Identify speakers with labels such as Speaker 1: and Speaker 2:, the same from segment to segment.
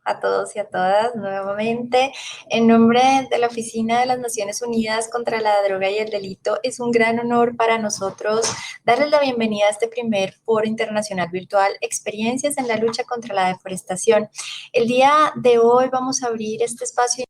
Speaker 1: a todos y a todas nuevamente. En nombre de la Oficina de las Naciones Unidas contra la Droga y el Delito, es un gran honor para nosotros darles la bienvenida a este primer foro internacional virtual, Experiencias en la lucha contra la deforestación. El día de hoy vamos a abrir este espacio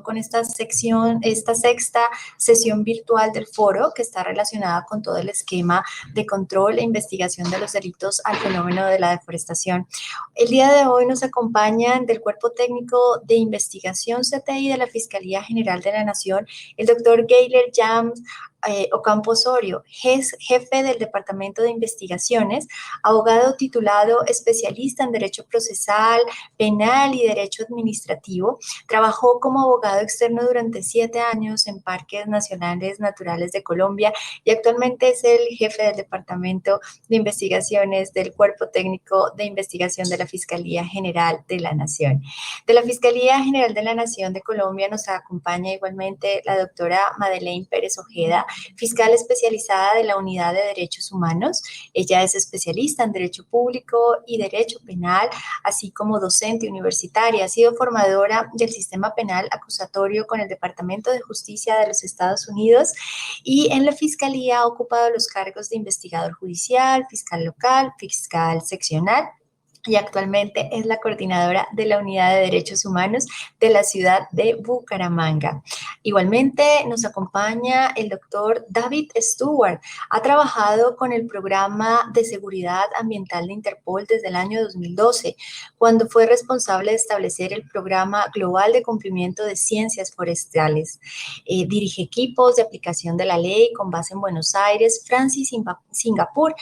Speaker 1: con esta sexta sesión virtual del foro que está relacionada con todo el esquema de control e investigación de los delitos al fenómeno de la deforestación. El día de hoy nos acompañan del Cuerpo Técnico de Investigación CTI de la Fiscalía General de la Nación, el doctor Geiler Jams Ocampo Osorio, jefe del Departamento de Investigaciones, abogado titulado especialista en Derecho Procesal, Penal y Derecho Administrativo. Trabajó como abogado externo durante 7 años en Parques Nacionales Naturales de Colombia y actualmente es el jefe del Departamento de Investigaciones del Cuerpo Técnico de Investigación de la Fiscalía General de la Nación. De la Fiscalía General de la Nación de Colombia nos acompaña igualmente la doctora Madeleine Pérez Ojeda, fiscal especializada de la Unidad de Derechos Humanos. Ella es especialista en Derecho Público y Derecho Penal, así como docente universitaria. Ha sido formadora del sistema penal acusatorio con el Departamento de Justicia de los Estados Unidos y en la Fiscalía ha ocupado los cargos de investigador judicial, fiscal local, fiscal seccional, y actualmente es la coordinadora de la Unidad de Derechos Humanos de la ciudad de Bucaramanga. Igualmente nos acompaña el doctor David Stewart. Ha trabajado con el Programa de Seguridad Ambiental de Interpol desde el año 2012, cuando fue responsable de establecer el Programa Global de Cumplimiento de Ciencias Forestales. Dirige equipos de aplicación de la ley con base en Buenos Aires, Francia y Singapur,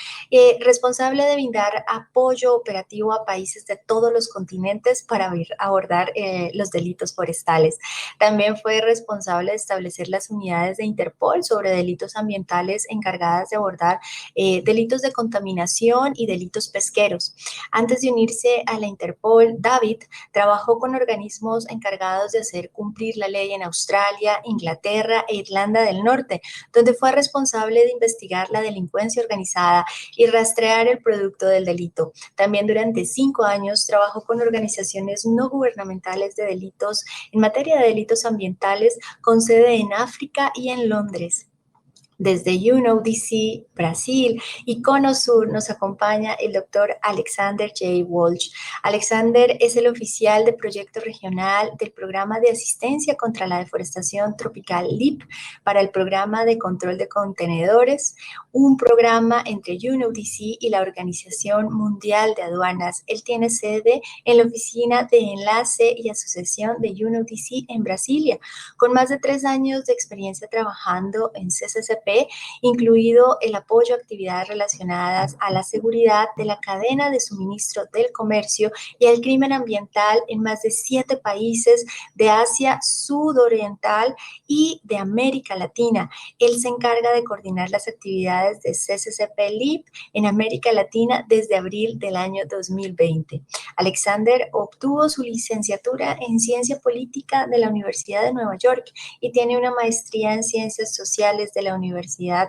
Speaker 1: responsable de brindar apoyo operativo a países de todos los continentes para abordar los delitos forestales. También fue responsable de establecer las unidades de Interpol sobre delitos ambientales encargadas de abordar delitos de contaminación y delitos pesqueros. Antes de unirse a la Interpol, David trabajó con organismos encargados de hacer cumplir la ley en Australia, Inglaterra e Irlanda del Norte, donde fue responsable de investigar la delincuencia organizada y rastrear el producto del delito. También durante 5 años trabajó con organizaciones no gubernamentales de delitos en materia de delitos ambientales con sede en África y en Londres. Desde UNODC, Brasil y Cono Sur nos acompaña el doctor Alexander J. Walsh. Alexander es el oficial de proyecto regional del Programa de Asistencia contra la Deforestación Tropical LEAP para el Programa de Control de Contenedores, un programa entre UNODC y la Organización Mundial de Aduanas. Él tiene sede en la Oficina de Enlace y Asociación de UNODC en Brasilia, con más de 3 años de experiencia trabajando en CCCP, incluido el apoyo a actividades relacionadas a la seguridad de la cadena de suministro del comercio y al crimen ambiental en más de 7 países de Asia Sudoriental y de América Latina. Él se encarga de coordinar las actividades de CCCP-LEAP en América Latina desde abril del año 2020. Alexander obtuvo su licenciatura en Ciencia Política de la Universidad de Nueva York y tiene una maestría en Ciencias Sociales de la Universidad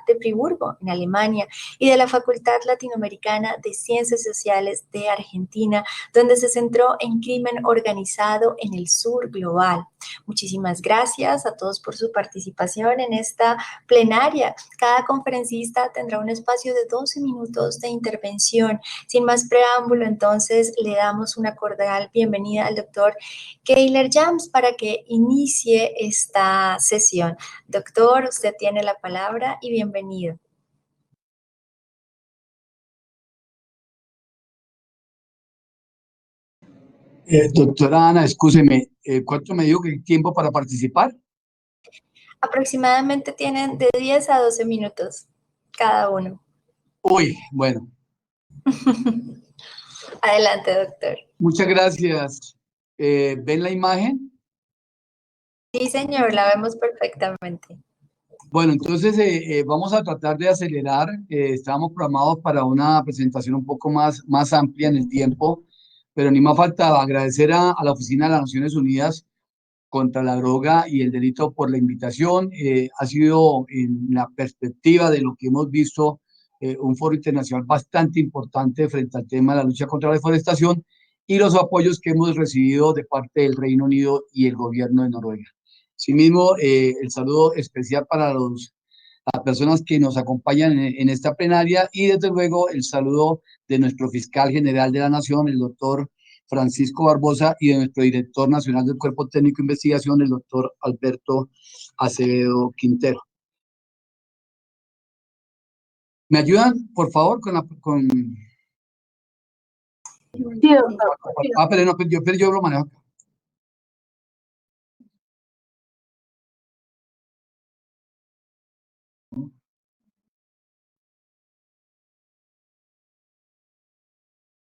Speaker 1: de Friburgo, en Alemania, y de la Facultad Latinoamericana de Ciencias Sociales de Argentina, donde se centró en crimen organizado en el sur global. Muchísimas gracias a todos por su participación en esta plenaria. Cada conferencista tendrá un espacio de 12 minutos de intervención. Sin más preámbulo, entonces, le damos una cordial bienvenida al doctor Geiler Jams para que inicie esta sesión. Doctor, usted tiene la palabra y bienvenido.
Speaker 2: Doctora Ana, excúseme, ¿cuánto me dijo que el tiempo para participar?
Speaker 1: Aproximadamente tienen de 10 a 12 minutos cada uno.
Speaker 2: Uy, bueno.
Speaker 1: Adelante, doctor.
Speaker 2: Muchas gracias. ¿Ven la imagen?
Speaker 1: Sí, señor, la vemos perfectamente.
Speaker 2: Bueno, entonces vamos a tratar de acelerar. Estábamos programados para una presentación un poco más amplia en el tiempo, pero ni más faltaba agradecer a la Oficina de las Naciones Unidas contra la Droga y el Delito por la invitación. Ha sido en la perspectiva de lo que hemos visto un foro internacional bastante importante frente al tema de la lucha contra la deforestación y los apoyos que hemos recibido de parte del Reino Unido y el gobierno de Noruega. Asimismo, el saludo especial para las personas que nos acompañan en esta plenaria y desde luego el saludo de nuestro fiscal general de la Nación, el doctor Francisco Barbosa, y de nuestro director nacional del Cuerpo Técnico de Investigación, el doctor Alberto Acevedo Quintero. ¿Me ayudan, por favor, con...
Speaker 3: Sí, doctor.
Speaker 2: Pero no, pero yo lo manejo.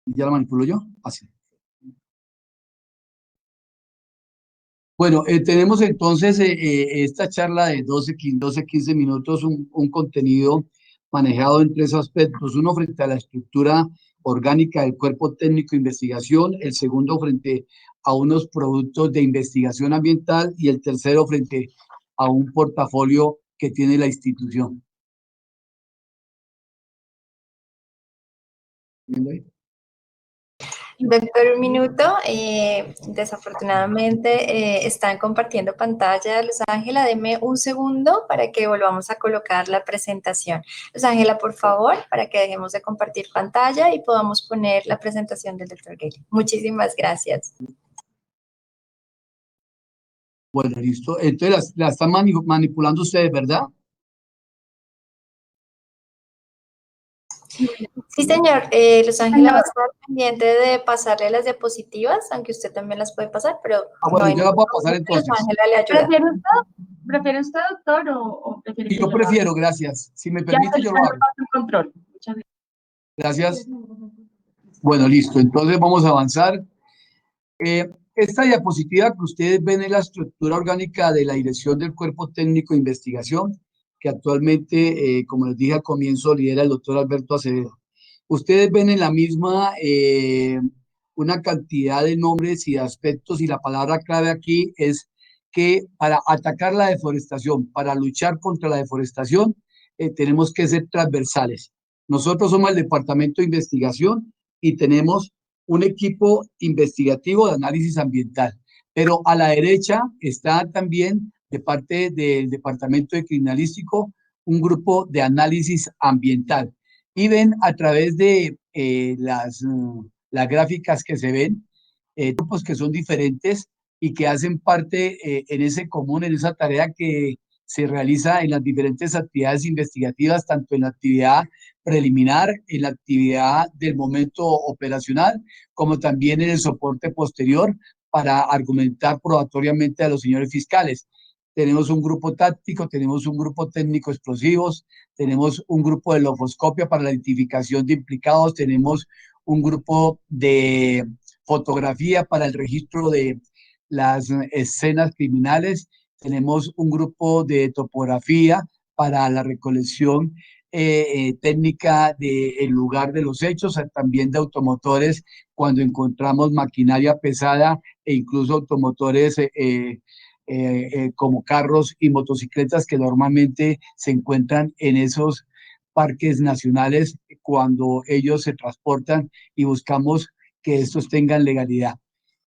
Speaker 2: ¿Ya la manipulo yo? Así. Bueno, tenemos entonces esta charla de 15 minutos, un contenido manejado en tres aspectos. Uno frente a la estructura orgánica del cuerpo técnico de investigación, el segundo frente a unos productos de investigación ambiental y el tercero frente a un portafolio que tiene la institución. ¿Viendo ahí?
Speaker 1: Doctor, un minuto. Desafortunadamente están compartiendo pantalla. Luz Ángela, deme un segundo para que volvamos a colocar la presentación. Luz Ángela, por favor, para que dejemos de compartir pantalla y podamos poner la presentación del doctor Gailey. Muchísimas gracias.
Speaker 2: Bueno, listo. Entonces la están manipulando ustedes, ¿verdad?
Speaker 1: Sí, señor. Luz Ángela va a estar pendiente de pasarle las diapositivas, aunque usted también las puede pasar, pero
Speaker 2: Bueno,
Speaker 1: no hay
Speaker 2: yo las voy a
Speaker 1: ningún
Speaker 2: pasar
Speaker 1: problema.
Speaker 2: entonces.
Speaker 1: Luz Ángela le ayuda.
Speaker 3: ¿Prefiere usted, doctor, o prefiere
Speaker 2: Y
Speaker 3: que
Speaker 2: yo
Speaker 3: yo lo haga?
Speaker 2: prefiero, gracias. Si me
Speaker 3: Ya
Speaker 2: permite, yo lo hago.
Speaker 3: paso el control. Muchas
Speaker 2: Gracias. Bueno, listo. Entonces vamos a avanzar. Esta diapositiva que ustedes ven es la estructura orgánica de la Dirección del Cuerpo Técnico de Investigación, que actualmente, como les dije al comienzo, lidera el doctor Alberto Acevedo. Ustedes ven en la misma una cantidad de nombres y de aspectos, y la palabra clave aquí es que para atacar la deforestación, para luchar contra la deforestación, tenemos que ser transversales. Nosotros somos el Departamento de Investigación y tenemos un equipo investigativo de análisis ambiental, pero a la derecha está también de parte del Departamento de Criminalístico un grupo de análisis ambiental y ven a través de las gráficas que se ven, grupos que son diferentes y que hacen parte en ese común, en esa tarea que se realiza en las diferentes actividades investigativas, tanto en la actividad preliminar, en la actividad del momento operacional, como también en el soporte posterior para argumentar probatoriamente a los señores fiscales. Tenemos un grupo táctico, tenemos un grupo técnico explosivos, tenemos un grupo de lofoscopia para la identificación de implicados, tenemos un grupo de fotografía para el registro de las escenas criminales, tenemos un grupo de topografía para la recolección técnica del lugar de los hechos, también de automotores cuando encontramos maquinaria pesada e incluso automotores como carros y motocicletas que normalmente se encuentran en esos parques nacionales cuando ellos se transportan y buscamos que estos tengan legalidad.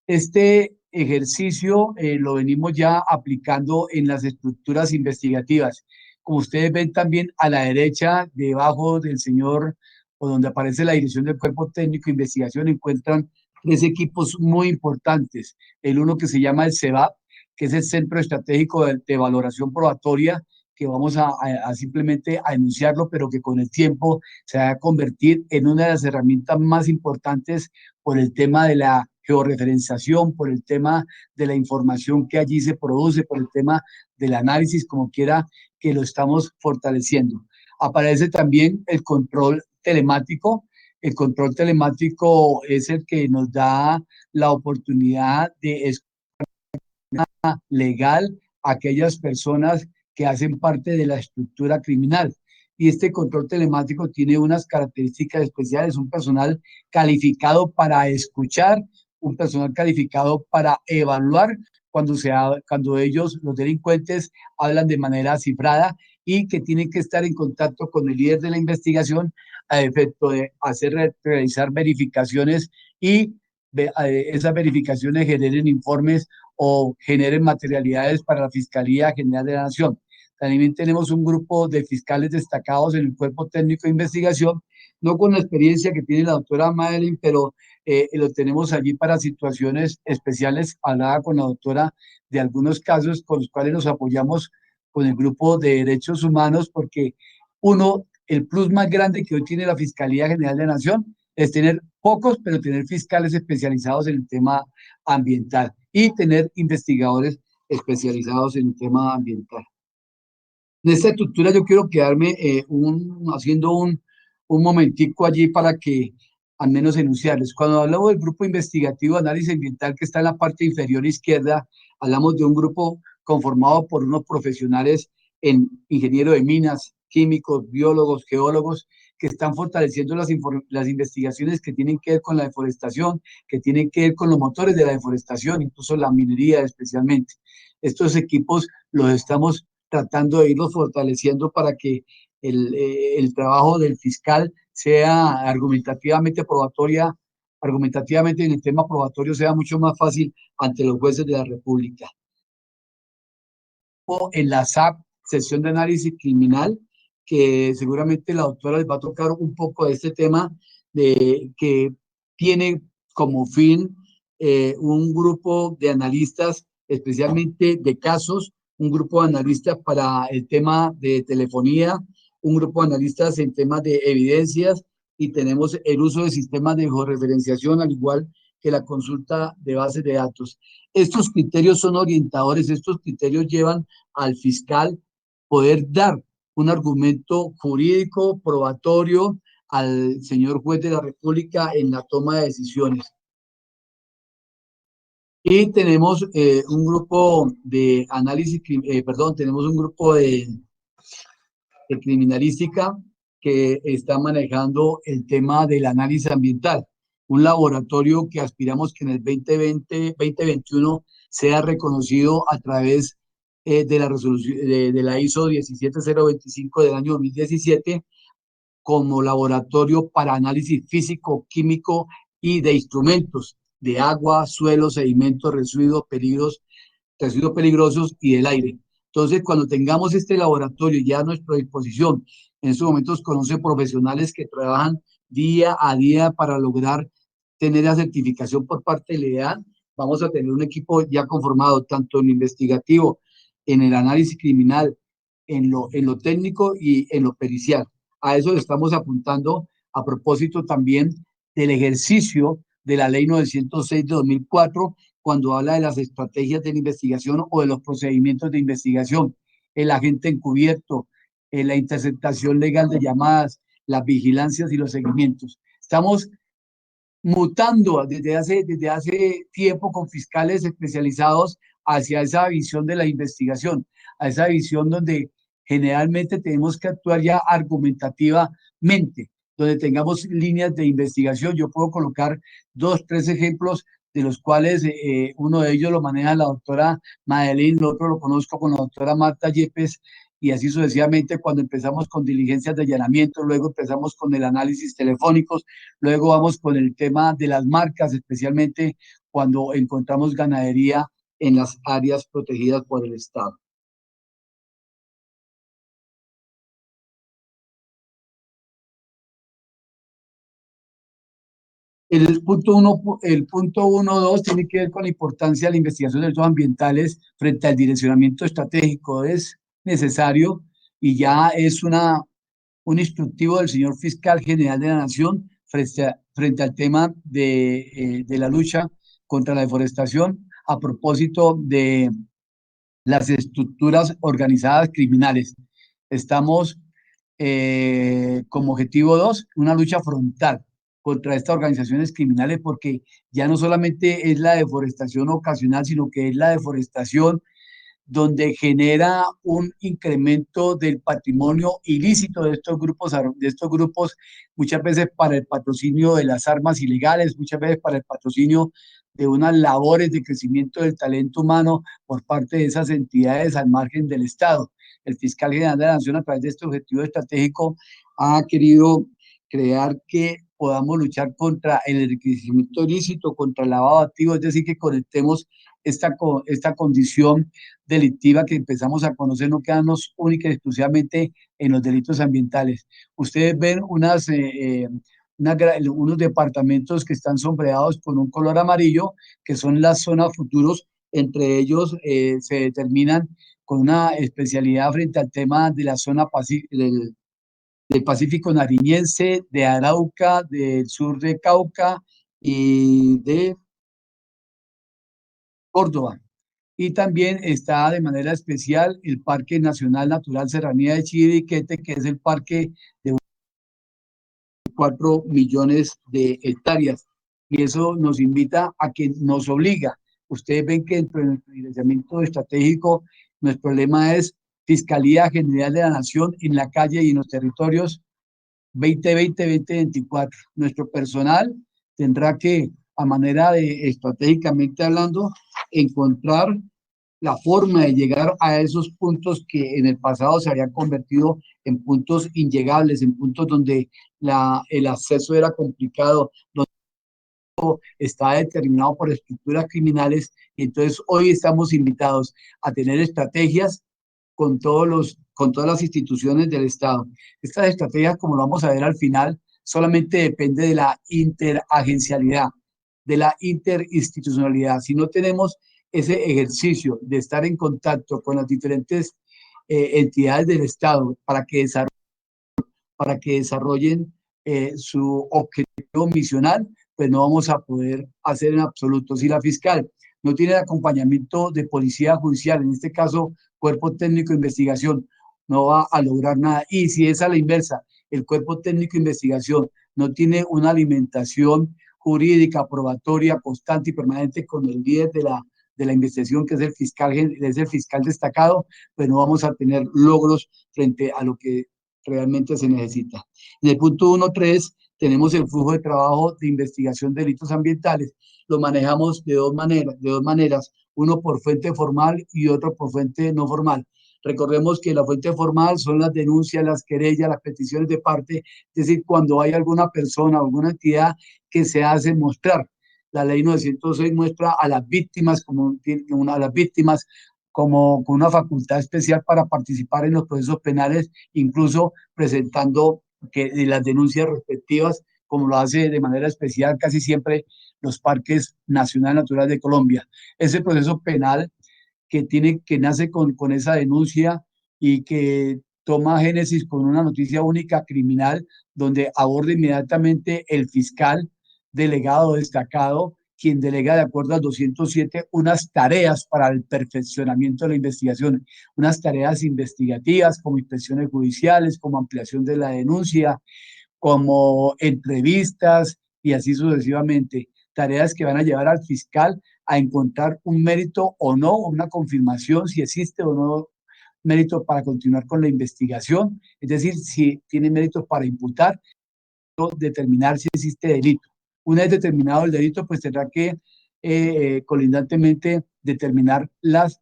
Speaker 2: Este ejercicio lo venimos ya aplicando en las estructuras investigativas. Como ustedes ven también a la derecha, debajo del señor, o donde aparece la Dirección del Cuerpo Técnico de Investigación, encuentran tres equipos muy importantes. El uno que se llama el CEVAP, que es el Centro Estratégico de Valoración Probatoria, que vamos a simplemente a enunciarlo, pero que con el tiempo se va a convertir en una de las herramientas más importantes por el tema de la georreferenciación, por el tema de la información que allí se produce, por el tema del análisis, como quiera que lo estamos fortaleciendo. Aparece también el control telemático. El control telemático es el que nos da la oportunidad de legal a aquellas personas que hacen parte de la estructura criminal. Y este control telemático tiene unas características especiales, un personal calificado para escuchar, un personal calificado para evaluar cuando ellos, los delincuentes, hablan de manera cifrada y que tienen que estar en contacto con el líder de la investigación a efecto de realizar verificaciones y esas verificaciones generen informes o generen materialidades para la Fiscalía General de la Nación. También tenemos un grupo de fiscales destacados en el cuerpo técnico de investigación, no con la experiencia que tiene la doctora Madeline, pero lo tenemos allí para situaciones especiales. Hablaba con la doctora de algunos casos con los cuales nos apoyamos con el grupo de derechos humanos, porque uno, el plus más grande que hoy tiene la Fiscalía General de la Nación es tener pocos, pero tener fiscales especializados en el tema ambiental y tener investigadores especializados en el tema ambiental. En esta estructura yo quiero quedarme haciendo un momentico allí para que al menos enunciarles. Cuando hablamos del grupo investigativo de análisis ambiental que está en la parte inferior izquierda, hablamos de un grupo conformado por unos profesionales en ingenieros de minas, químicos, biólogos, geólogos, que están fortaleciendo las investigaciones que tienen que ver con la deforestación, que tienen que ver con los motores de la deforestación, incluso la minería especialmente. Estos equipos los estamos tratando de irlos fortaleciendo para que el trabajo del fiscal sea argumentativamente en el tema probatorio sea mucho más fácil ante los jueces de la República. O en la SAP, sesión de análisis criminal, que seguramente la doctora les va a tocar un poco de este tema, que tiene como fin un grupo de analistas, especialmente de casos, un grupo de analistas para el tema de telefonía, un grupo de analistas en temas de evidencias, y tenemos el uso de sistemas de georreferenciación, al igual que la consulta de bases de datos. Estos criterios son orientadores, estos criterios llevan al fiscal poder dar un argumento jurídico, probatorio al señor juez de la República en la toma de decisiones. Y tenemos un grupo de análisis, tenemos un grupo de criminalística que está manejando el tema del análisis ambiental. Un laboratorio que aspiramos que en el 2021 sea reconocido a través de la resolución de la ISO 17025 del año 2017 como laboratorio para análisis físico, químico y de instrumentos de agua, suelo, sedimentos, residuos peligrosos y del aire. Entonces, cuando tengamos este laboratorio ya a nuestra disposición, en estos momentos conoce profesionales que trabajan día a día para lograr tener la certificación por parte de la IDEAN. Vamos a tener un equipo ya conformado tanto en lo investigativo, en el análisis criminal, en lo técnico y en lo pericial. A eso le estamos apuntando a propósito también del ejercicio de la Ley 906 de 2004, cuando habla de las estrategias de la investigación o de los procedimientos de investigación, el agente encubierto, la interceptación legal de llamadas, las vigilancias y los seguimientos. Estamos mutando desde hace tiempo con fiscales especializados hacia esa visión de la investigación, a esa visión donde generalmente tenemos que actuar ya argumentativamente, donde tengamos líneas de investigación. Yo puedo colocar dos, tres ejemplos de los cuales uno de ellos lo maneja la doctora Madeline, el otro lo conozco con la doctora Marta Yepes, y así sucesivamente cuando empezamos con diligencias de allanamiento, luego empezamos con el análisis telefónicos, luego vamos con el tema de las marcas, especialmente cuando encontramos ganadería en las áreas protegidas por el Estado. El punto 1.2 tiene que ver con la importancia de la investigación de derechos ambientales frente al direccionamiento estratégico. Es necesario y ya es un instructivo del señor fiscal general de la Nación frente al tema de la lucha contra la deforestación a propósito de las estructuras organizadas criminales. Estamos como objetivo 2, una lucha frontal contra estas organizaciones criminales, porque ya no solamente es la deforestación ocasional, sino que es la deforestación donde genera un incremento del patrimonio ilícito de estos grupos, muchas veces para el patrocinio de las armas ilegales, muchas veces para el patrocinio de unas labores de crecimiento del talento humano por parte de esas entidades al margen del Estado. El fiscal general de la Nación, a través de este objetivo estratégico, ha querido crear que podamos luchar contra el enriquecimiento ilícito, contra el lavado de activos, es decir, que conectemos esta condición delictiva que empezamos a conocer, no quedarnos única y exclusivamente en los delitos ambientales. Ustedes ven unos departamentos que están sombreados con un color amarillo, que son las zonas futuros. Entre ellos se determinan con una especialidad frente al tema de la zona del Pacífico Nariñense, de Arauca, del sur de Cauca y de Córdoba. Y también está de manera especial el Parque Nacional Natural Serranía de Chiribiquete, que es el parque de 4 millones de hectáreas. Y eso nos invita a que nos obliga. Ustedes ven que dentro del financiamiento estratégico, nuestro lema es Fiscalía General de la Nación en la calle y en los territorios 2020-2024. Nuestro personal tendrá que, a manera de estratégicamente hablando, encontrar la forma de llegar a esos puntos que en el pasado se habían convertido en puntos inllegables, en puntos donde el acceso era complicado, donde estaba determinado por estructuras criminales. Y entonces hoy estamos invitados a tener estrategias con todas las instituciones del Estado. Estas estrategias, como lo vamos a ver al final, solamente depende de la interagencialidad, de la interinstitucionalidad. Si no tenemos ese ejercicio de estar en contacto con las diferentes entidades del Estado para que desarrollen su objetivo misional, pues no vamos a poder hacer en absoluto. Si la fiscal no tiene el acompañamiento de policía judicial, en este caso cuerpo técnico de investigación, no va a lograr nada. Y si es a la inversa, el cuerpo técnico de investigación no tiene una alimentación jurídica, probatoria, constante y permanente con el líder de la investigación, que es el fiscal destacado, pues no vamos a tener logros frente a lo que realmente se necesita. En el punto 1.3 tenemos el flujo de trabajo de investigación de delitos ambientales. Lo manejamos de dos maneras, uno por fuente formal y otro por fuente no formal. Recordemos que la fuente formal son las denuncias, las querellas, las peticiones de parte, es decir, cuando hay alguna persona o alguna entidad que se hace mostrar. La ley 906 muestra a las víctimas como con una facultad especial para participar en los procesos penales, incluso presentando las denuncias respectivas, como lo hace de manera especial casi siempre los parques nacionales naturales de Colombia. Ese proceso penal que nace con esa denuncia y que toma génesis con una noticia única criminal, donde aborda inmediatamente el fiscal delegado destacado, quien delega de acuerdo al 207 unas tareas para el perfeccionamiento de la investigación, unas tareas investigativas como inspecciones judiciales, como ampliación de la denuncia, como entrevistas y así sucesivamente. Tareas que van a llevar al fiscal a encontrar un mérito o no, una confirmación si existe o no mérito para continuar con la investigación, es decir, si tiene méritos para imputar o determinar si existe delito. Una vez determinado el delito, pues tendrá que colindantemente determinar las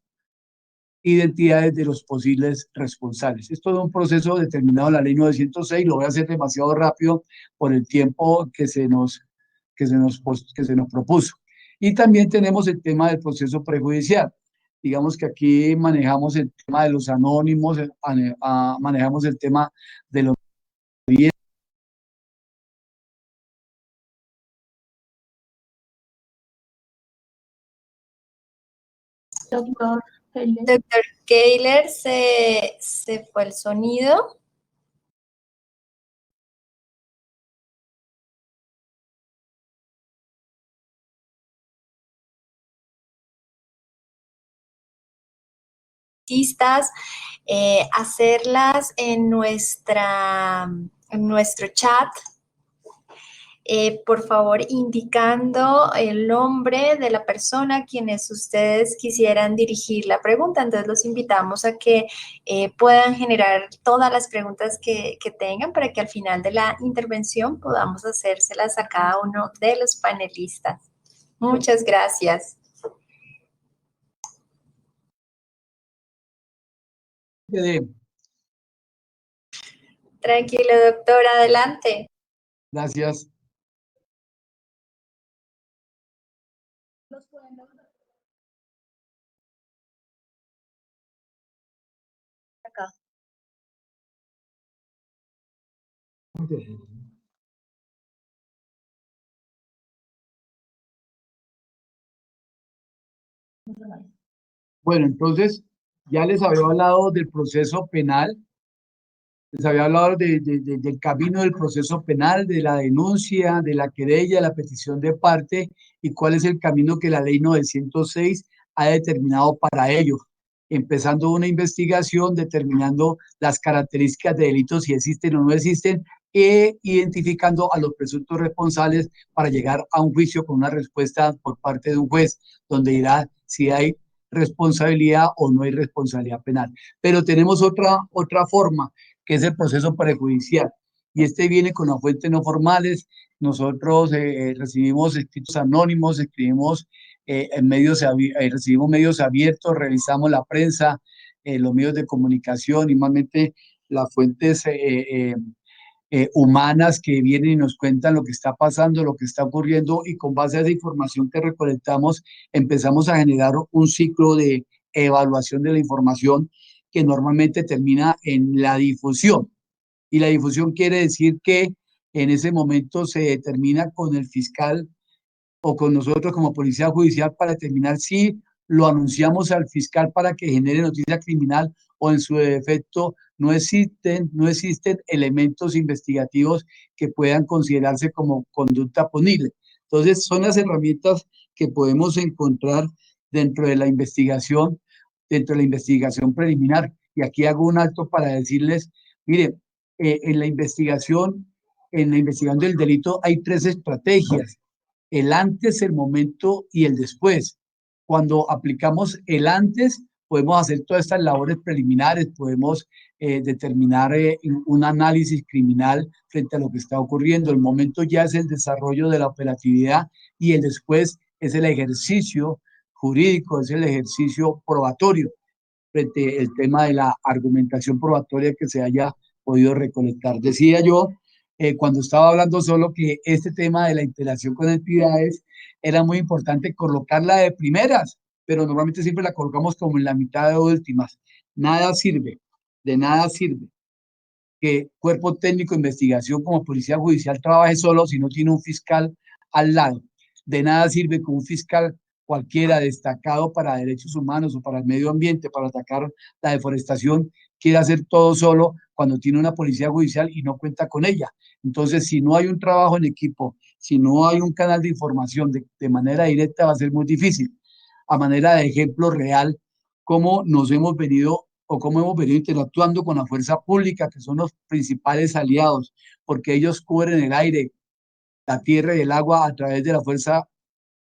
Speaker 2: identidades de los posibles responsables. Es todo un proceso determinado en la ley 906, lo voy a hacer demasiado rápido por el tiempo que se nos propuso. Y también tenemos el tema del proceso prejudicial. Digamos que aquí manejamos el tema de los anónimos, manejamos el tema de los
Speaker 3: Doctor Keiler.
Speaker 1: Doctor Keiler, se fue el sonido. Hacerlas en nuestro chat, por favor, indicando el nombre de la persona a quienes ustedes quisieran dirigir la pregunta. Entonces, los invitamos a que puedan generar todas las preguntas que tengan para que al final de la intervención podamos hacérselas a cada uno de los panelistas. Muchas gracias. Tranquilo, doctor, adelante.
Speaker 2: Gracias. Bueno, entonces ya les había hablado del proceso penal, les había hablado del camino del proceso penal, de la denuncia, de la querella, la petición de parte y cuál es el camino que la ley 906 ha determinado para ello. Empezando una investigación, determinando las características de delitos, si existen o no existen, e identificando a los presuntos responsables para llegar a un juicio con una respuesta por parte de un juez, donde dirá si hay responsabilidad o no hay responsabilidad penal. Pero tenemos otra forma, que es el proceso prejudicial. Y este viene con las fuentes no formales. Nosotros recibimos escritos anónimos, escribimos recibimos medios abiertos, revisamos la prensa, los medios de comunicación, y igualmente las fuentes humanas que vienen y nos cuentan lo que está pasando, lo que está ocurriendo, y con base a esa información que recolectamos, empezamos a generar un ciclo de evaluación de la información que normalmente termina en la difusión. Y la difusión quiere decir que en ese momento se determina con el fiscal o con nosotros como policía judicial para determinar si lo anunciamos al fiscal para que genere noticia criminal o en su defecto no existen elementos investigativos que puedan considerarse como conducta punible. Entonces, son las herramientas que podemos encontrar dentro de la investigación, dentro de la investigación preliminar. Y aquí hago un alto para decirles, mire, en la investigación del delito hay tres estrategias: el antes, el momento y el después. Cuando aplicamos el antes, podemos hacer todas estas labores preliminares, podemos determinar un análisis criminal frente a lo que está ocurriendo. El momento ya es el desarrollo de la operatividad y el después es el ejercicio jurídico, es el ejercicio probatorio frente al tema de la argumentación probatoria que se haya podido recolectar. Decía yo, cuando estaba hablando solo, que este tema de la interacción con entidades era muy importante colocarla de primeras, pero normalmente siempre la colocamos como en la mitad de últimas. Nada sirve, de nada sirve que cuerpo técnico de investigación como policía judicial trabaje solo si no tiene un fiscal al lado. De nada sirve que un fiscal cualquiera destacado para derechos humanos o para el medio ambiente, para atacar la deforestación, quiera hacer todo solo cuando tiene una policía judicial y no cuenta con ella. Entonces, si no hay un trabajo en equipo, si no hay un canal de información de manera directa, va a ser muy difícil. A manera de ejemplo real, cómo nos hemos venido o cómo hemos venido interactuando con la fuerza pública, que son los principales aliados, porque ellos cubren el aire, la tierra y el agua a través de la fuerza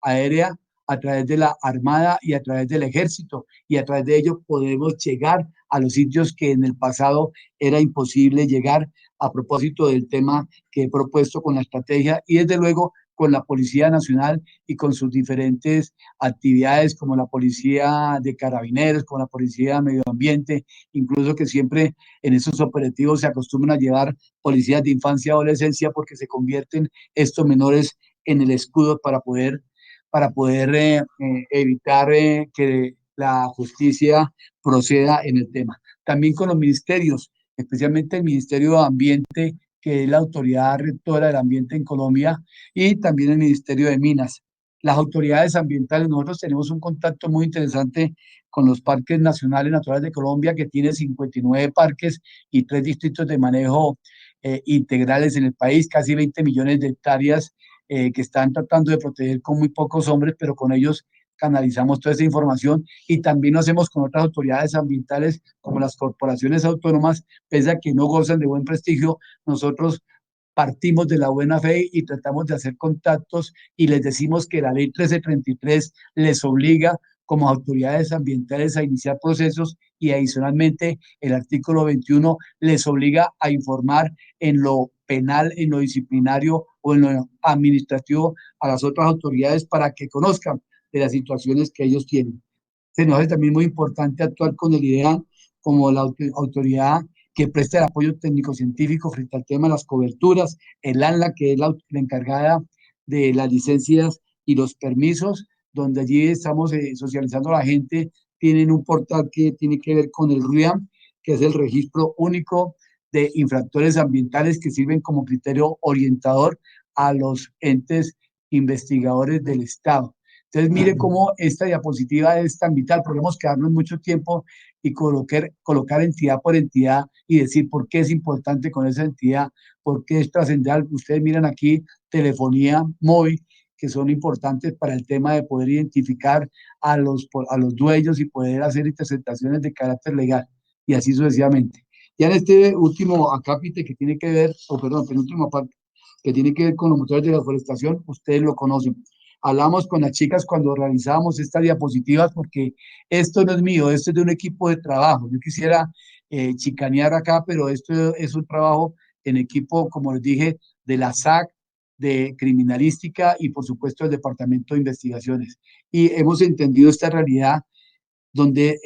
Speaker 2: aérea, a través de la armada y a través del ejército, y a través de ello podemos llegar a los sitios que en el pasado era imposible llegar, a propósito del tema que he propuesto con la estrategia, y desde luego con la Policía Nacional y con sus diferentes actividades, como la Policía de Carabineros, como la Policía de Medio Ambiente, incluso que siempre en esos operativos se acostumbran a llevar policías de infancia y adolescencia, porque se convierten estos menores en el escudo para poder evitar que la justicia proceda en el tema. También con los ministerios, especialmente el Ministerio de Ambiente, que es la autoridad rectora del ambiente en Colombia, y también el Ministerio de Minas. Las autoridades ambientales, nosotros tenemos un contacto muy interesante con los parques nacionales naturales de Colombia, que tiene 59 parques y 3 distritos de manejo integrales en el país, casi 20 millones de hectáreas que están tratando de proteger con muy pocos hombres, pero con ellos canalizamos toda esa información, y también lo hacemos con otras autoridades ambientales como las corporaciones autónomas. Pese a que no gozan de buen prestigio, nosotros partimos de la buena fe y tratamos de hacer contactos, y les decimos que la ley 1333 les obliga como autoridades ambientales a iniciar procesos, y adicionalmente el artículo 21 les obliga a informar en lo penal, en lo disciplinario o en lo administrativo a las otras autoridades para que conozcan de las situaciones que ellos tienen. Se nos hace también muy importante actuar con el IDEA como la autoridad que presta el apoyo técnico-científico frente al tema de las coberturas, el ANLA, que es la encargada de las licencias y los permisos, donde allí estamos socializando a la gente. Tienen un portal que tiene que ver con el RUIAM, que es el Registro Único de infractores ambientales que sirven como criterio orientador a los entes investigadores del Estado. Entonces, mire cómo esta diapositiva es tan vital. Podemos quedarnos mucho tiempo y colocar entidad por entidad y decir por qué es importante con esa entidad, por qué es trascendental. Ustedes miran aquí telefonía móvil, que son importantes para el tema de poder identificar a los dueños y poder hacer interceptaciones de carácter legal y así sucesivamente. Ya en este último acápite que tiene que ver, o perdón, penúltima parte, que tiene que ver con los motores de la forestación, ustedes lo conocen. Hablamos con las chicas cuando realizábamos estas diapositivas porque esto no es mío, esto es de un equipo de trabajo. Yo quisiera chicanear acá, pero esto es un trabajo en equipo, como les dije, de la SAC, de criminalística y por supuesto el Departamento de Investigaciones. Y hemos entendido esta realidad donde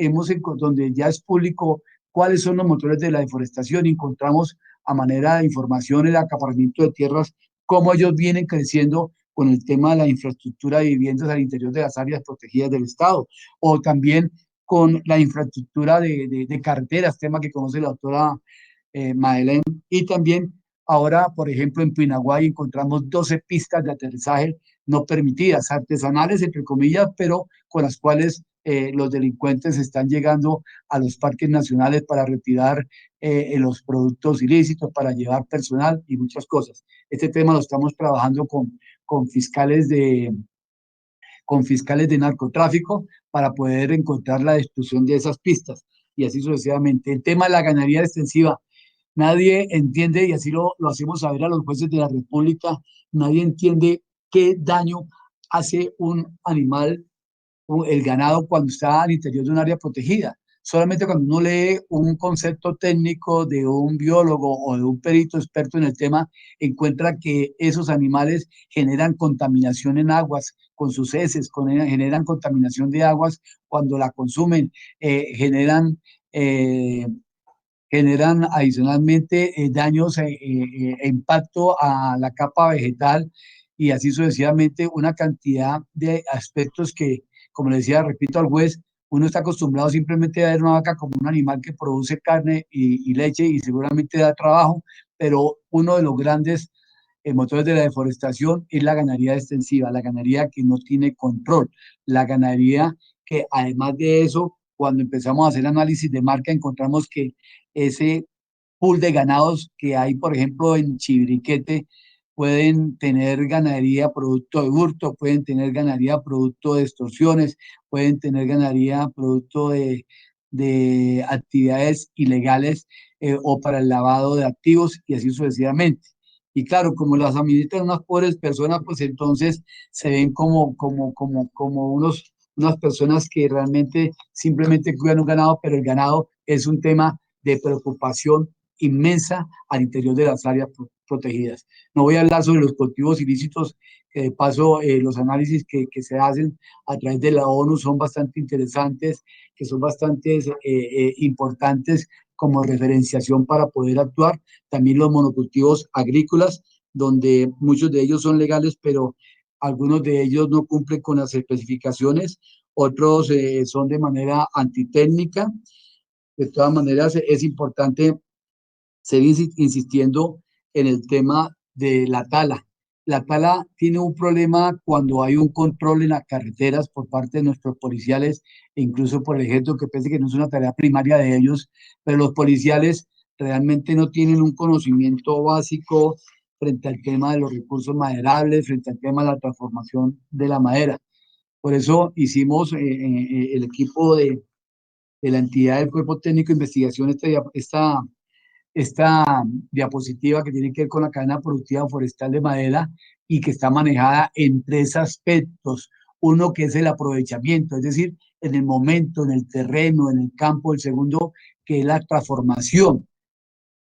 Speaker 2: ya es público cuáles son los motores de la deforestación. Encontramos a manera de información el acaparamiento de tierras, cómo ellos vienen creciendo con el tema de la infraestructura de viviendas al interior de las áreas protegidas del Estado, o también con la infraestructura de carreteras, tema que conoce la doctora Madeleine, y también ahora, por ejemplo, en Pinaguay encontramos 12 pistas de aterrizaje no permitidas, artesanales, entre comillas, pero con las cuales los delincuentes están llegando a los parques nacionales para retirar los productos ilícitos, para llevar personal y muchas cosas. Este tema lo estamos trabajando con fiscales con fiscales de narcotráfico para poder encontrar la destrucción de esas pistas y así sucesivamente. El tema de la ganadería extensiva, nadie entiende, y así lo hacemos saber a los jueces de la República, nadie entiende qué daño hace un animal, el ganado, cuando está al interior de un área protegida. Solamente cuando uno lee un concepto técnico de un biólogo o de un perito experto en el tema, encuentra que esos animales generan contaminación en aguas con sus heces, generan contaminación de aguas cuando la consumen, generan generan adicionalmente daños e impacto a la capa vegetal y así sucesivamente una cantidad de aspectos que, como le decía, repito al juez, uno está acostumbrado simplemente a ver una vaca como un animal que produce carne y leche y seguramente da trabajo, pero uno de los grandes motores de la deforestación es la ganadería extensiva, la ganadería que no tiene control, la ganadería que además de eso, cuando empezamos a hacer análisis de marca, encontramos que ese pool de ganados que hay, por ejemplo, en Chiriquete, pueden tener ganadería producto de hurto, pueden tener ganadería producto de extorsiones, pueden tener ganadería producto de actividades ilegales o para el lavado de activos y así sucesivamente. Y claro, como las administran unas pobres personas, pues entonces se ven como unas personas que realmente simplemente cuidan un ganado, pero el ganado es un tema de preocupación inmensa al interior de las áreas protegidas. No voy a hablar sobre los cultivos ilícitos, que de paso los análisis que se hacen a través de la ONU son bastante interesantes, que son bastante importantes como referenciación para poder actuar. También los monocultivos agrícolas, donde muchos de ellos son legales, pero algunos de ellos no cumplen con las especificaciones, otros son de manera antitécnica. De todas maneras, es importante seguir insistiendo en el tema de la tala. La tala tiene un problema cuando hay un control en las carreteras por parte de nuestros policiales, e incluso por el ejército, que parece que no es una tarea primaria de ellos, pero los policiales realmente no tienen un conocimiento básico frente al tema de los recursos maderables, frente al tema de la transformación de la madera. Por eso hicimos el equipo de la entidad del Cuerpo Técnico de Investigación esta diapositiva que tiene que ver con la cadena productiva forestal de madera y que está manejada en tres aspectos. Uno que es el aprovechamiento, es decir, en el momento, en el terreno, en el campo. El segundo, que es la transformación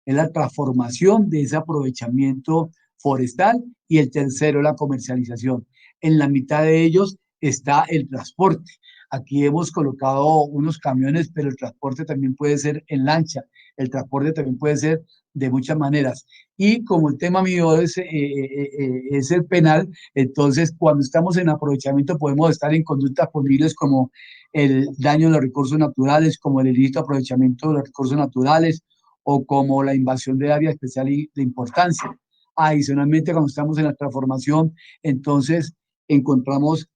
Speaker 2: de ese aprovechamiento forestal. Y el tercero, la comercialización. En la mitad de ellos está el transporte. Aquí hemos colocado unos camiones, pero el transporte también puede ser en lancha, el transporte también puede ser de muchas maneras. Y como el tema mío es el penal, entonces cuando estamos en aprovechamiento podemos estar en conductas punibles como el daño de los recursos naturales, como el ilícito aprovechamiento de los recursos naturales, o como la invasión de área especial y de importancia. Adicionalmente, cuando estamos en la transformación, entonces encontramos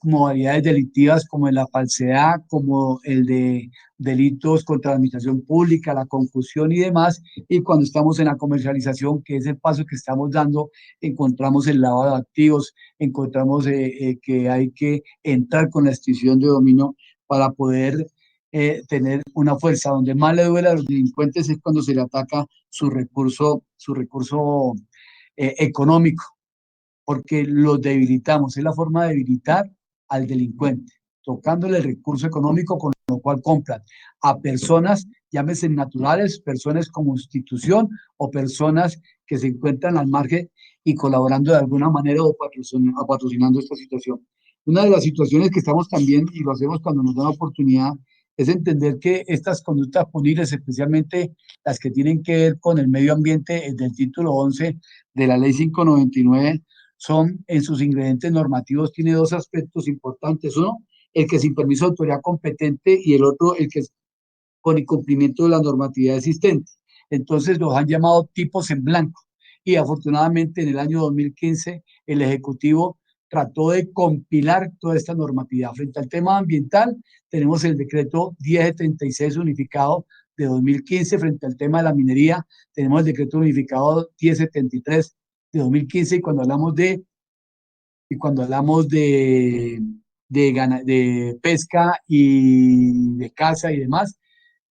Speaker 2: modalidades delictivas como en la falsedad, como el de delitos contra la administración pública, la confusión y demás. Y cuando estamos en la comercialización, que es el paso que estamos dando, encontramos el lavado de activos, encontramos que hay que entrar con la extinción de dominio para poder tener una fuerza. Donde más le duele a los delincuentes es cuando se le ataca su recurso económico, porque los debilitamos. Es la forma de debilitar al delincuente, tocándole el recurso económico con lo cual compran a personas, llámese naturales, personas como institución o personas que se encuentran al margen y colaborando de alguna manera o patrocinando esta situación. Una de las situaciones que estamos también, y lo hacemos cuando nos dan la oportunidad, es entender que estas conductas punibles, especialmente las que tienen que ver con el medio ambiente, del título 11 de la ley 599, son en sus ingredientes normativos, tiene dos aspectos importantes. Uno, el que sin permiso de autoridad competente y el otro, el que es con incumplimiento de la normatividad existente. Entonces los han llamado tipos en blanco. Y afortunadamente en el año 2015 el Ejecutivo trató de compilar toda esta normatividad. Frente al tema ambiental, tenemos el decreto 1076 unificado de 2015. Frente al tema de la minería, tenemos el decreto unificado 1073 de 2015. Y cuando hablamos de pesca y de caza y demás,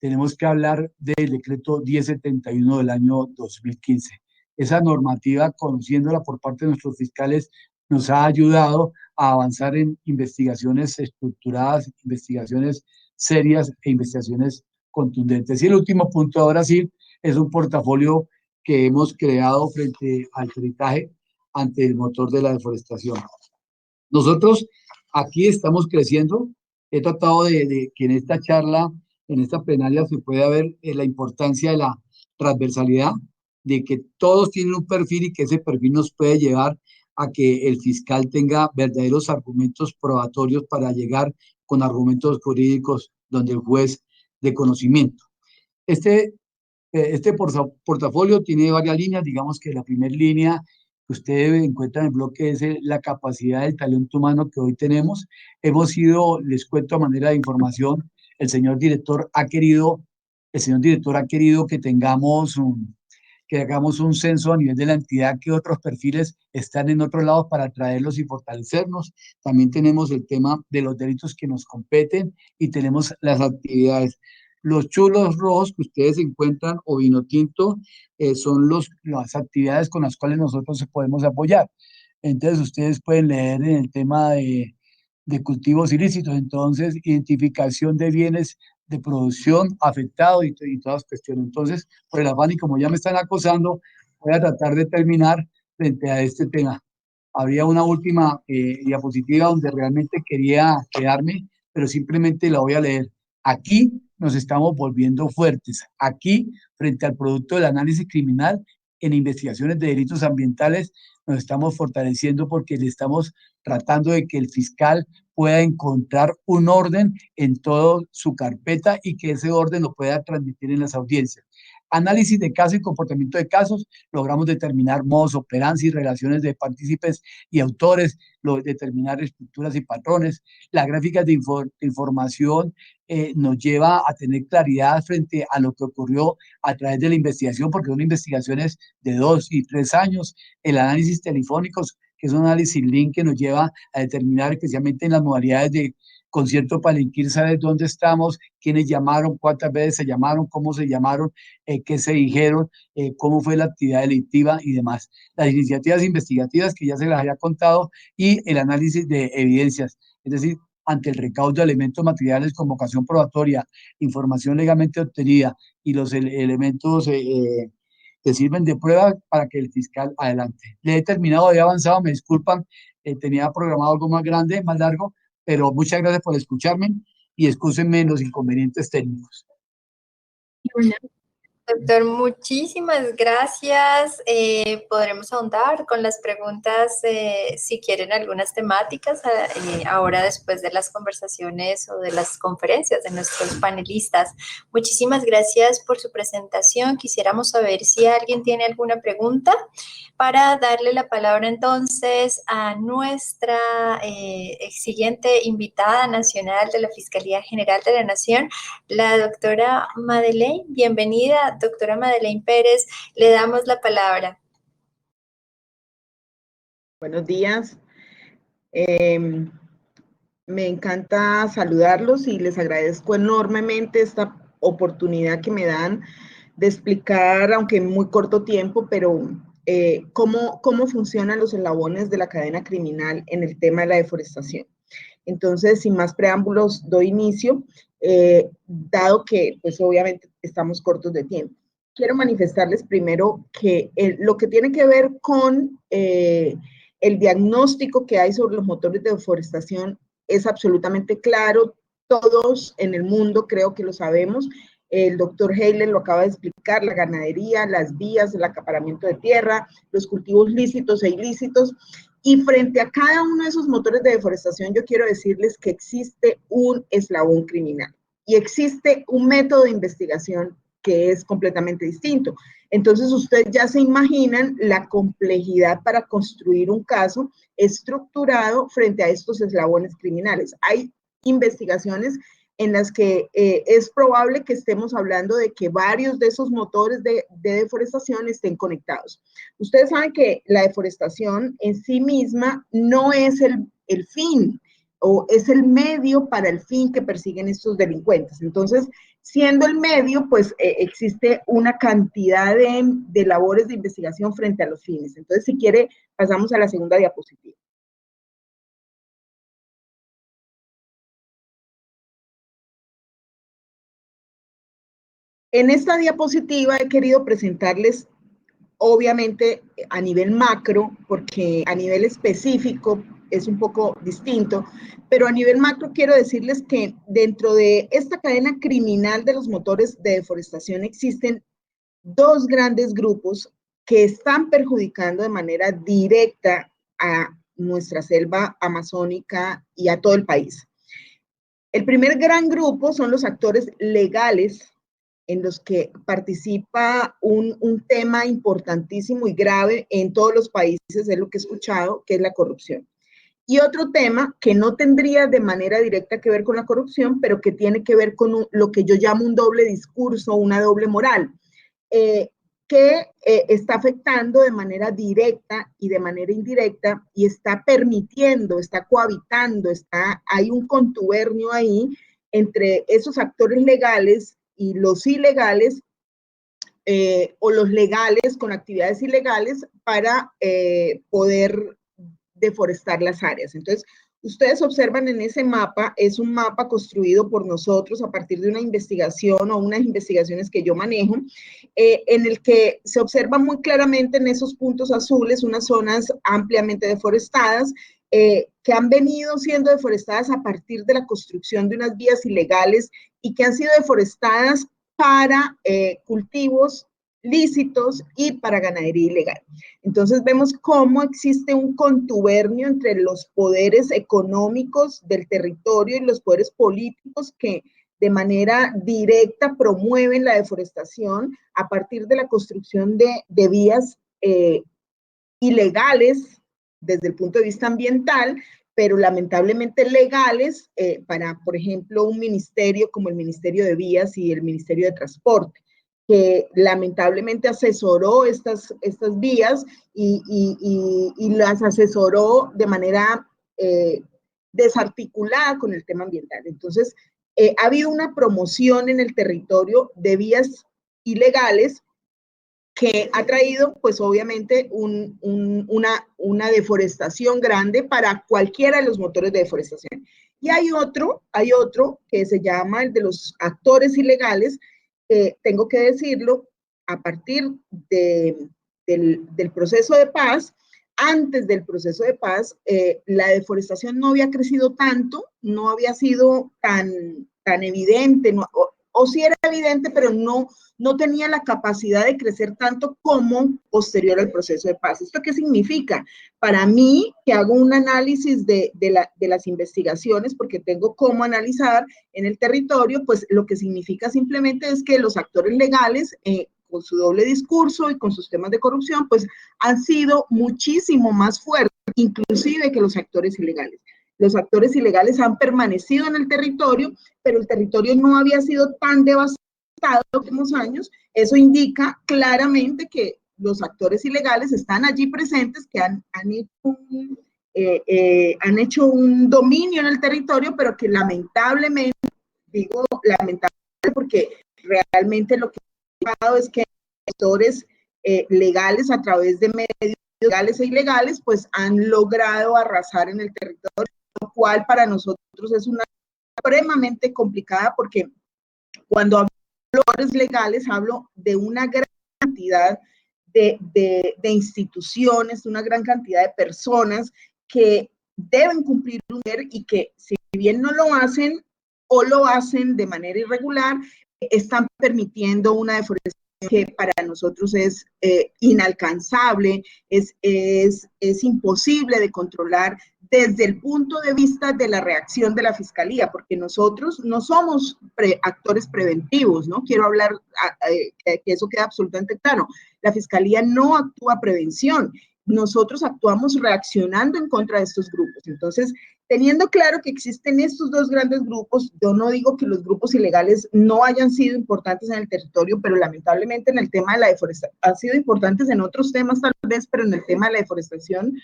Speaker 2: tenemos que hablar del decreto 1071 del año 2015. Esa normativa, conociéndola por parte de nuestros fiscales, nos ha ayudado a avanzar en investigaciones estructuradas, investigaciones serias e investigaciones contundentes. Y el último punto, ahora sí, es un portafolio que hemos creado frente al peritaje ante el motor de la deforestación. Nosotros aquí estamos creciendo. He tratado de que en esta charla, en esta plenaria, se pueda ver la importancia de la transversalidad, de que todos tienen un perfil y que ese perfil nos puede llevar a que el fiscal tenga verdaderos argumentos probatorios para llegar con argumentos jurídicos donde el juez de conocimiento. Este portafolio tiene varias líneas. Digamos que la primera línea que usted encuentra en el bloque es la capacidad del talento humano que hoy tenemos. Hemos ido, les cuento a manera de información, el señor director ha querido que hagamos un censo a nivel de la entidad, que otros perfiles están en otros lados para traerlos y fortalecernos. También tenemos el tema de los delitos que nos competen y tenemos las actividades. Los chulos rojos que ustedes encuentran o vino tinto son las actividades con las cuales nosotros podemos apoyar. Entonces ustedes pueden leer en el tema de cultivos ilícitos, entonces identificación de bienes de producción afectados y todas las cuestiones. Entonces, por el afán y como ya me están acosando, voy a tratar de terminar frente a este tema. Habría una última diapositiva donde realmente quería quedarme, pero simplemente la voy a leer. Aquí nos estamos volviendo fuertes. Aquí, frente al producto del análisis criminal, en investigaciones de delitos ambientales, nos estamos fortaleciendo porque le estamos tratando de que el fiscal pueda encontrar un orden en toda su carpeta y que ese orden lo pueda transmitir en las audiencias. Análisis de casos y comportamiento de casos, logramos determinar modos operandi, relaciones de partícipes y autores, determinar estructuras y patrones. Las gráficas de información nos lleva a tener claridad frente a lo que ocurrió a través de la investigación, porque son investigaciones de 2 y 3 años. El análisis telefónicos, que es un análisis link que nos lleva a determinar especialmente en las modalidades de concierto palenquín, saber dónde estamos, quiénes llamaron, cuántas veces se llamaron, cómo se llamaron, qué se dijeron, cómo fue la actividad delictiva y demás. Las iniciativas investigativas que ya se las había contado y el análisis de evidencias, es decir, ante el recaudo de elementos materiales con vocación probatoria, información legalmente obtenida y los elementos que sirven de prueba para que el fiscal adelante. Le he terminado, he avanzado, me disculpan, tenía programado algo más grande, más largo, pero muchas gracias por escucharme y excúsenme los inconvenientes técnicos.
Speaker 3: Bueno,
Speaker 1: Doctor, muchísimas gracias. Podremos ahondar con las preguntas, si quieren algunas temáticas, ahora después de las conversaciones o de las conferencias de nuestros panelistas. Muchísimas gracias por su presentación. Quisiéramos saber si alguien tiene alguna pregunta para darle la palabra entonces a nuestra siguiente invitada nacional de la Fiscalía General de la Nación, la doctora Madeleine. Bienvenida, doctora Madeleine Pérez, le damos la palabra.
Speaker 4: Buenos días. Me encanta saludarlos y les agradezco enormemente esta oportunidad que me dan de explicar, aunque en muy corto tiempo, pero cómo funcionan los eslabones de la cadena criminal en el tema de la deforestación. Entonces, sin más preámbulos, doy inicio, dado que, pues obviamente, estamos cortos de tiempo. Quiero manifestarles primero que lo que tiene que ver con el diagnóstico que hay sobre los motores de deforestación es absolutamente claro. Todos en el mundo creo que lo sabemos. El doctor Heiler lo acaba de explicar: la ganadería, las vías, el acaparamiento de tierra, los cultivos lícitos e ilícitos. Y frente a cada uno de esos motores de deforestación, yo quiero decirles que existe un eslabón criminal y existe un método de investigación que es completamente distinto. Entonces, ustedes ya se imaginan la complejidad para construir un caso estructurado frente a estos eslabones criminales. Hay investigaciones en las que es probable que estemos hablando de que varios de esos motores de deforestación estén conectados. Ustedes saben que la deforestación en sí misma no es el fin, o es el medio para el fin que persiguen estos delincuentes. Entonces, siendo el medio, pues existe una cantidad de labores de investigación frente a los fines. Entonces, si quiere, pasamos a la segunda diapositiva. En esta diapositiva he querido presentarles, obviamente, a nivel macro, porque a nivel específico es un poco distinto, pero a nivel macro quiero decirles que dentro de esta cadena criminal de los motores de deforestación existen dos grandes grupos que están perjudicando de manera directa a nuestra selva amazónica y a todo el país. El primer gran grupo son los actores legales, en los que participa un tema importantísimo y grave en todos los países, es lo que he escuchado, que es la corrupción. Y otro tema que no tendría de manera directa que ver con la corrupción, pero que tiene que ver con lo que yo llamo un doble discurso, una doble moral, que está afectando de manera directa y de manera indirecta y está permitiendo, está cohabitando, hay un contubernio ahí entre esos actores legales y los ilegales, o los legales con actividades ilegales para poder deforestar las áreas. Entonces, ustedes observan en ese mapa, es un mapa construido por nosotros a partir de una investigación o unas investigaciones que yo manejo, en el que se observa muy claramente en esos puntos azules unas zonas ampliamente deforestadas, que han venido siendo deforestadas a partir de la construcción de unas vías ilegales y que han sido deforestadas para cultivos lícitos y para ganadería ilegal. Entonces vemos cómo existe un contubernio entre los poderes económicos del territorio y los poderes políticos que de manera directa promueven la deforestación a partir de la construcción de vías ilegales desde el punto de vista ambiental, pero lamentablemente legales para, por ejemplo, un ministerio como el Ministerio de Vías y el Ministerio de Transporte, que lamentablemente asesoró estas vías y las asesoró de manera desarticulada con el tema ambiental. Entonces, ha habido una promoción en el territorio de vías ilegales que ha traído, pues obviamente, una deforestación grande para cualquiera de los motores de deforestación. Y hay otro que se llama el de los actores ilegales, tengo que decirlo, a partir del proceso de paz. Antes del proceso de paz, la deforestación no había crecido tanto, no había sido tan evidente, o sí era evidente, pero no tenía la capacidad de crecer tanto como posterior al proceso de paz. ¿Esto qué significa? Para mí, que hago un análisis de las investigaciones, porque tengo cómo analizar en el territorio, pues lo que significa simplemente es que los actores legales, con su doble discurso y con sus temas de corrupción, pues han sido muchísimo más fuertes, inclusive que los actores ilegales. Los actores ilegales han permanecido en el territorio, pero el territorio no había sido tan devastado en los últimos años. Eso indica claramente que los actores ilegales están allí presentes, que han hecho un dominio en el territorio, pero que lamentablemente, digo lamentablemente porque realmente lo que ha pasado es que actores legales a través de medios legales e ilegales, pues han logrado arrasar en el territorio, lo cual para nosotros es una supremamente complicada, porque cuando hablo de actores legales hablo de una gran cantidad de instituciones, una gran cantidad de personas que deben cumplir un deber y que si bien no lo hacen o lo hacen de manera irregular, están permitiendo una deforestación que para nosotros es inalcanzable, es imposible de controlar desde el punto de vista de la reacción de la Fiscalía, porque nosotros no somos actores preventivos, ¿no? Quiero hablar, que eso queda absolutamente claro. La Fiscalía no actúa prevención, nosotros actuamos reaccionando en contra de estos grupos. Entonces, teniendo claro que existen estos dos grandes grupos, yo no digo que los grupos ilegales no hayan sido importantes en el territorio, pero lamentablemente en el tema de la deforestación, han sido importantes en otros temas tal vez, pero en el tema de la deforestación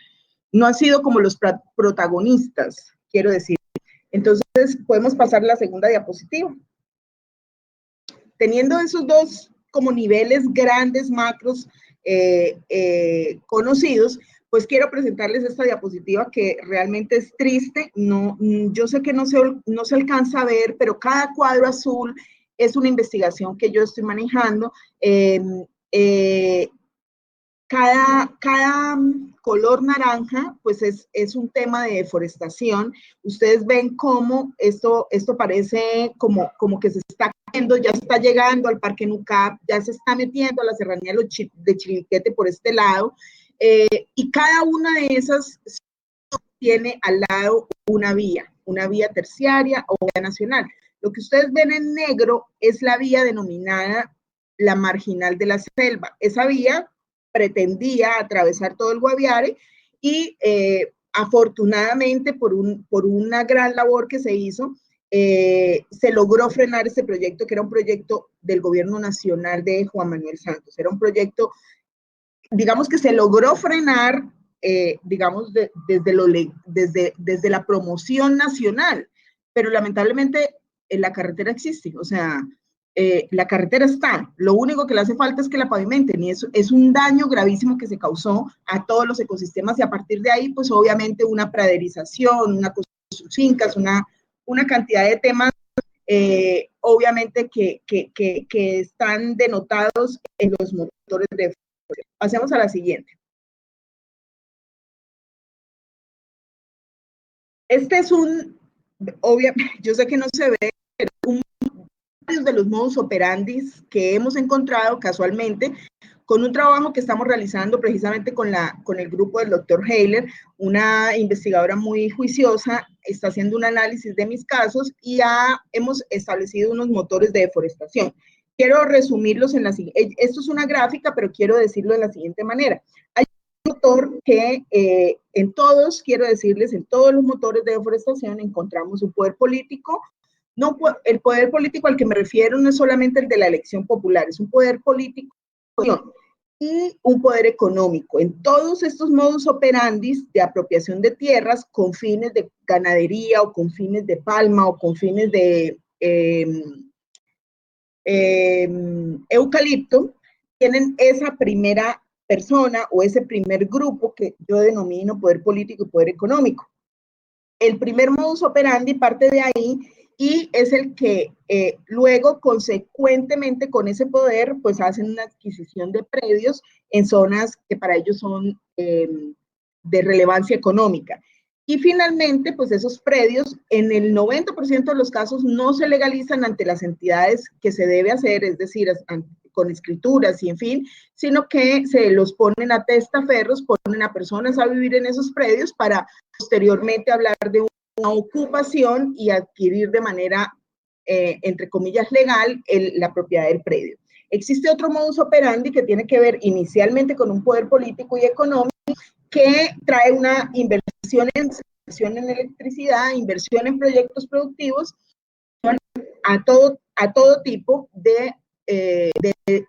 Speaker 4: no han sido como los protagonistas, quiero decir. Entonces, podemos pasar a la segunda diapositiva. Teniendo esos dos como niveles grandes, macros, conocidos, pues quiero presentarles esta diapositiva que realmente es triste. No, yo sé que no se alcanza a ver, pero cada cuadro azul es una investigación que yo estoy manejando. Cada color naranja, pues es un tema de deforestación. Ustedes ven cómo esto parece como que se está cayendo, ya se está llegando al Parque Nucap, ya se está metiendo a la serranía de Chiliquete por este lado, y cada una de esas tiene al lado una vía terciaria o vía nacional. Lo que ustedes ven en negro es la vía denominada la Marginal de la Selva. Esa vía pretendía atravesar todo el Guaviare y afortunadamente por una gran labor que se hizo, se logró frenar este proyecto, que era un proyecto del gobierno nacional de Juan Manuel Santos. Era un proyecto, digamos, que se logró frenar, digamos, desde la promoción nacional, pero lamentablemente la carretera existe, o sea, la carretera está, lo único que le hace falta es que la pavimenten, y eso es un daño gravísimo que se causó a todos los ecosistemas, y a partir de ahí, pues obviamente una praderización, una construcción de fincas, una cantidad de temas, obviamente que están denotados en los motores de... Pasemos a la siguiente. Este es obviamente, yo sé que no se ve, pero de los modus operandi que hemos encontrado casualmente con un trabajo que estamos realizando precisamente con el grupo del doctor Heiler, una investigadora muy juiciosa, está haciendo un análisis de mis casos y hemos establecido unos motores de deforestación. Quiero resumirlos en la siguiente, esto es una gráfica, pero quiero decirlo de la siguiente manera. Hay un motor que en todos, quiero decirles, en todos los motores de deforestación encontramos un poder político. No, el poder político al que me refiero no es solamente el de la elección popular, es un poder político y un poder económico. En todos estos modus operandi de apropiación de tierras con fines de ganadería o con fines de palma o con fines de eucalipto, tienen esa primera persona o ese primer grupo que yo denomino poder político y poder económico. El primer modus operandi parte de ahí y es el que luego, consecuentemente con ese poder, pues hacen una adquisición de predios en zonas que para ellos son de relevancia económica. Y finalmente, pues esos predios en el 90% de los casos no se legalizan ante las entidades que se debe hacer, es decir, con escrituras y en fin, sino que se los ponen a testaferros, ponen a personas a vivir en esos predios para posteriormente hablar de una ocupación y adquirir de manera, entre comillas, legal la propiedad del predio. Existe otro modus operandi que tiene que ver inicialmente con un poder político y económico que trae una inversión en electricidad, inversión en proyectos productivos a todo tipo de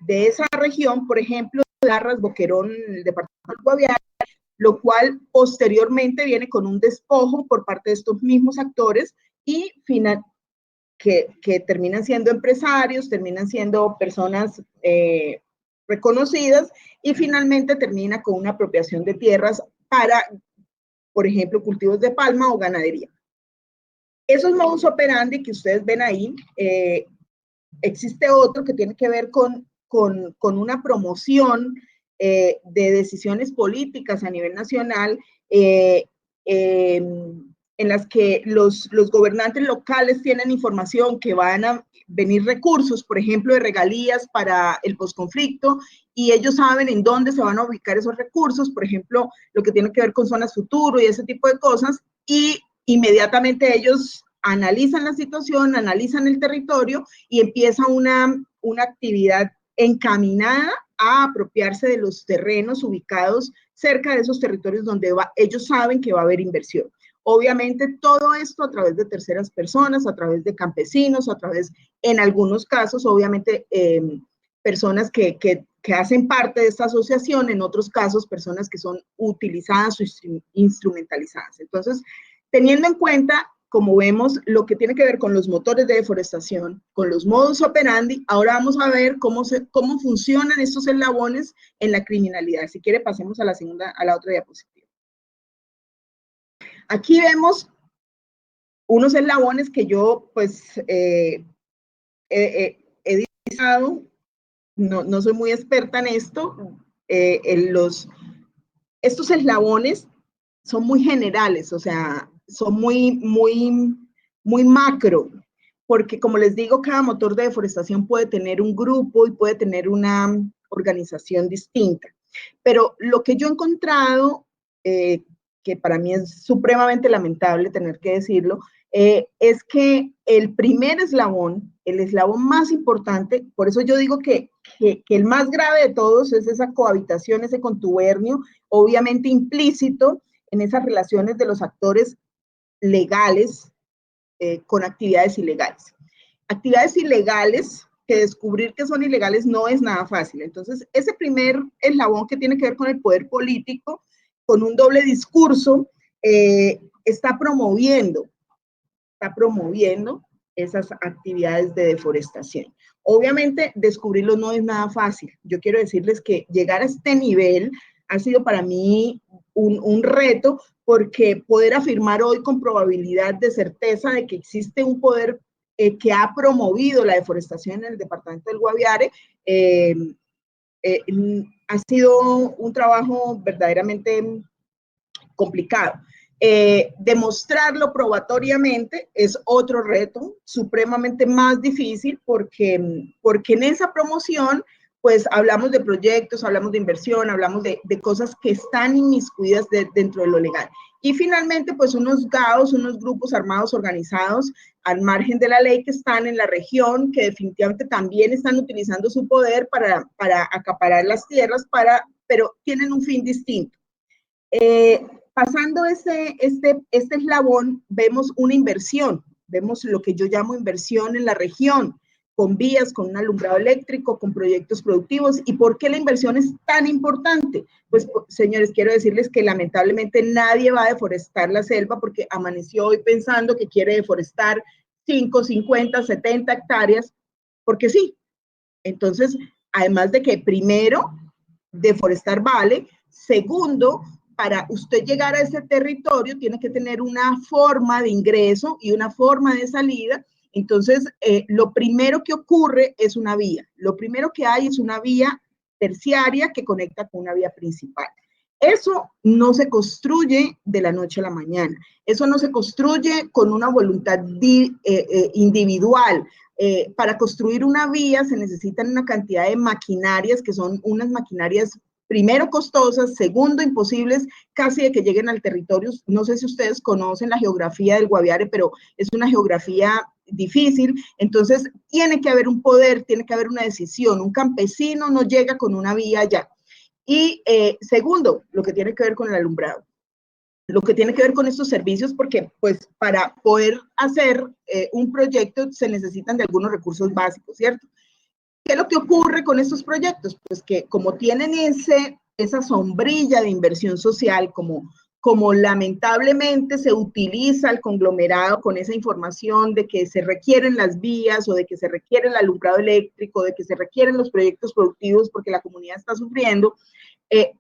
Speaker 4: esa región, por ejemplo, Garras, Boquerón, el departamento del Guaviare, lo cual posteriormente viene con un despojo por parte de estos mismos actores y que terminan siendo empresarios, terminan siendo personas reconocidas y finalmente termina con una apropiación de tierras para, por ejemplo, cultivos de palma o ganadería. Esos modus operandi que ustedes ven ahí, existe otro que tiene que ver con una promoción de decisiones políticas a nivel nacional, en las que los gobernantes locales tienen información que van a venir recursos, por ejemplo, de regalías para el posconflicto, y ellos saben en dónde se van a ubicar esos recursos, por ejemplo, lo que tiene que ver con zonas futuro y ese tipo de cosas, y inmediatamente ellos analizan la situación, analizan el territorio y empieza una actividad encaminada a apropiarse de los terrenos ubicados cerca de esos territorios donde ellos saben que va a haber inversión. Obviamente todo esto a través de terceras personas, a través de campesinos, a través, en algunos casos, obviamente, personas que hacen parte de esta asociación, en otros casos, personas que son utilizadas o instrumentalizadas. Entonces, teniendo en cuenta, como vemos, lo que tiene que ver con los motores de deforestación, con los modus operandi, ahora vamos a ver cómo funcionan estos eslabones en la criminalidad. Si quiere, pasemos a la otra diapositiva. Aquí vemos unos eslabones que yo, pues, he divisado, no soy muy experta en esto. Estos eslabones son muy generales, o sea, son muy macro, porque como les digo, cada motor de deforestación puede tener un grupo y puede tener una organización distinta. Pero lo que yo he encontrado, que para mí es supremamente lamentable tener que decirlo, es que el primer eslabón, el eslabón más importante, por eso yo digo que el más grave de todos es esa cohabitación, ese contubernio, obviamente implícito en esas relaciones de los actores legales con actividades ilegales. Actividades ilegales, que descubrir que son ilegales no es nada fácil. Entonces, ese primer eslabón que tiene que ver con el poder político, con un doble discurso, está promoviendo esas actividades de deforestación. Obviamente, descubrirlo no es nada fácil. Yo quiero decirles que llegar a este nivel ha sido para mí un reto, porque poder afirmar hoy con probabilidad de certeza de que existe un poder que ha promovido la deforestación en el departamento del Guaviare, ha sido un trabajo verdaderamente complicado. Demostrarlo probatoriamente es otro reto, supremamente más difícil, porque en esa promoción pues hablamos de proyectos, hablamos de inversión, hablamos de cosas que están inmiscuidas dentro de lo legal. Y finalmente, pues unos GAOs, unos grupos armados organizados al margen de la ley que están en la región, que definitivamente también están utilizando su poder para acaparar las tierras, pero tienen un fin distinto. Pasando este eslabón, vemos una inversión, vemos lo que yo llamo inversión en la región, con vías, con un alumbrado eléctrico, con proyectos productivos. ¿Y por qué la inversión es tan importante? Pues, señores, quiero decirles que lamentablemente nadie va a deforestar la selva porque amaneció hoy pensando que quiere deforestar 5, 50, 70 hectáreas, porque sí. Entonces, además de que primero, deforestar vale, segundo, para usted llegar a ese territorio tiene que tener una forma de ingreso y una forma de salida. Entonces, lo primero que ocurre es una vía. Lo primero que hay es una vía terciaria que conecta con una vía principal. Eso no se construye de la noche a la mañana. Eso no se construye con una voluntad individual. Para construir una vía se necesitan una cantidad de maquinarias, que son unas maquinarias, primero costosas, segundo imposibles, casi de que lleguen al territorio. No sé si ustedes conocen la geografía del Guaviare, pero es una geografía difícil. Entonces tiene que haber un poder, tiene que haber una decisión. Un campesino no llega con una vía allá. Y segundo, lo que tiene que ver con el alumbrado, lo que tiene que ver con estos servicios, porque pues para poder hacer un proyecto se necesitan de algunos recursos básicos, ¿cierto? ¿Qué es lo que ocurre con estos proyectos? Pues que como tienen esa sombrilla de inversión social, como lamentablemente se utiliza el conglomerado con esa información de que se requieren las vías o de que se requiere el alumbrado eléctrico, de que se requieren los proyectos productivos porque la comunidad está sufriendo,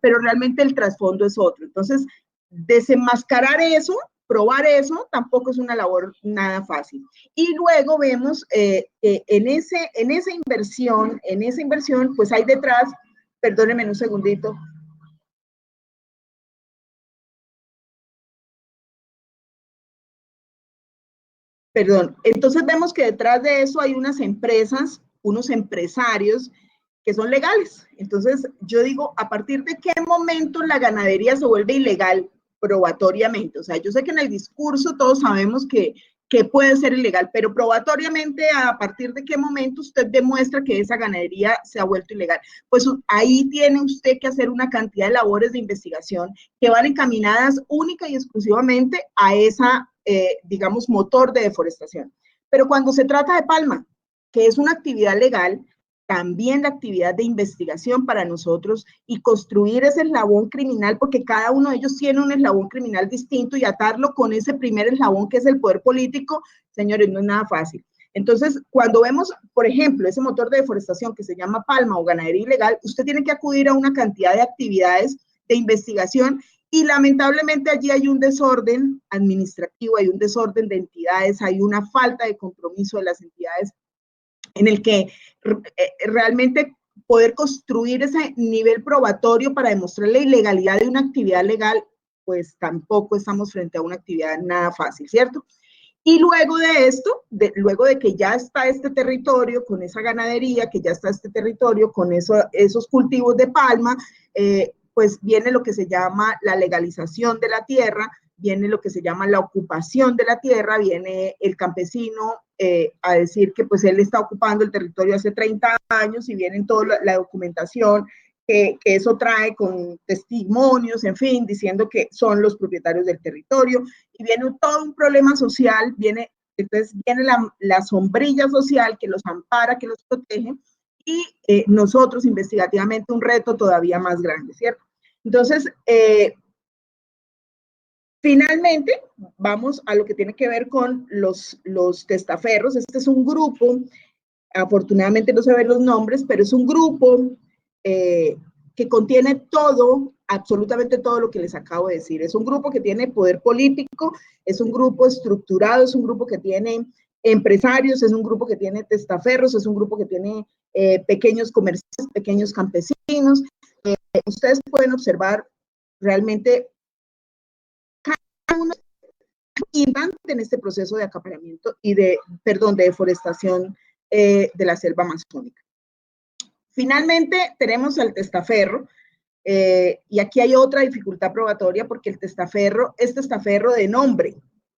Speaker 4: pero realmente el trasfondo es otro. Entonces, desenmascarar eso, probar eso, tampoco es una labor nada fácil. Y luego vemos en esa inversión, pues hay detrás, perdónenme un segundito. Perdón, entonces vemos que detrás de eso hay unas empresas, unos empresarios que son legales. Entonces yo digo, ¿a partir de qué momento la ganadería se vuelve ilegal probatoriamente? O sea, yo sé que en el discurso todos sabemos que puede ser ilegal, pero probatoriamente, ¿a partir de qué momento usted demuestra que esa ganadería se ha vuelto ilegal? Pues ahí tiene usted que hacer una cantidad de labores de investigación que van encaminadas única y exclusivamente a esa, digamos, motor de deforestación. Pero cuando se trata de palma, que es una actividad legal, también la actividad de investigación para nosotros y construir ese eslabón criminal, porque cada uno de ellos tiene un eslabón criminal distinto y atarlo con ese primer eslabón que es el poder político, señores, no es nada fácil. Entonces, cuando vemos, por ejemplo, ese motor de deforestación que se llama palma o ganadería ilegal, usted tiene que acudir a una cantidad de actividades de investigación y lamentablemente allí hay un desorden administrativo, hay un desorden de entidades, hay una falta de compromiso de las entidades en el que realmente poder construir ese nivel probatorio para demostrar la ilegalidad de una actividad legal, pues tampoco estamos frente a una actividad nada fácil, ¿cierto? Y luego de esto, luego de que ya está este territorio con esa ganadería, que ya está este territorio con esos cultivos de palma, pues viene lo que se llama la legalización de la tierra, viene lo que se llama la ocupación de la tierra, viene el campesino a decir que pues él está ocupando el territorio hace 30 años y viene toda la documentación que eso trae con testimonios, en fin, diciendo que son los propietarios del territorio y viene todo un problema social, entonces viene la sombrilla social que los ampara, que los protege y nosotros investigativamente un reto todavía más grande, ¿cierto? Entonces, finalmente, vamos a lo que tiene que ver con los testaferros. Este es un grupo, afortunadamente no se ven los nombres, pero es un grupo que contiene todo, absolutamente todo lo que les acabo de decir. Es un grupo que tiene poder político, es un grupo estructurado, es un grupo que tiene empresarios, es un grupo que tiene testaferros, es un grupo que tiene pequeños comerciantes, pequeños campesinos. Ustedes pueden observar realmente en este proceso de acaparamiento y de deforestación de la selva amazónica. Finalmente tenemos al testaferro y aquí hay otra dificultad probatoria porque el testaferro es testaferro de nombre,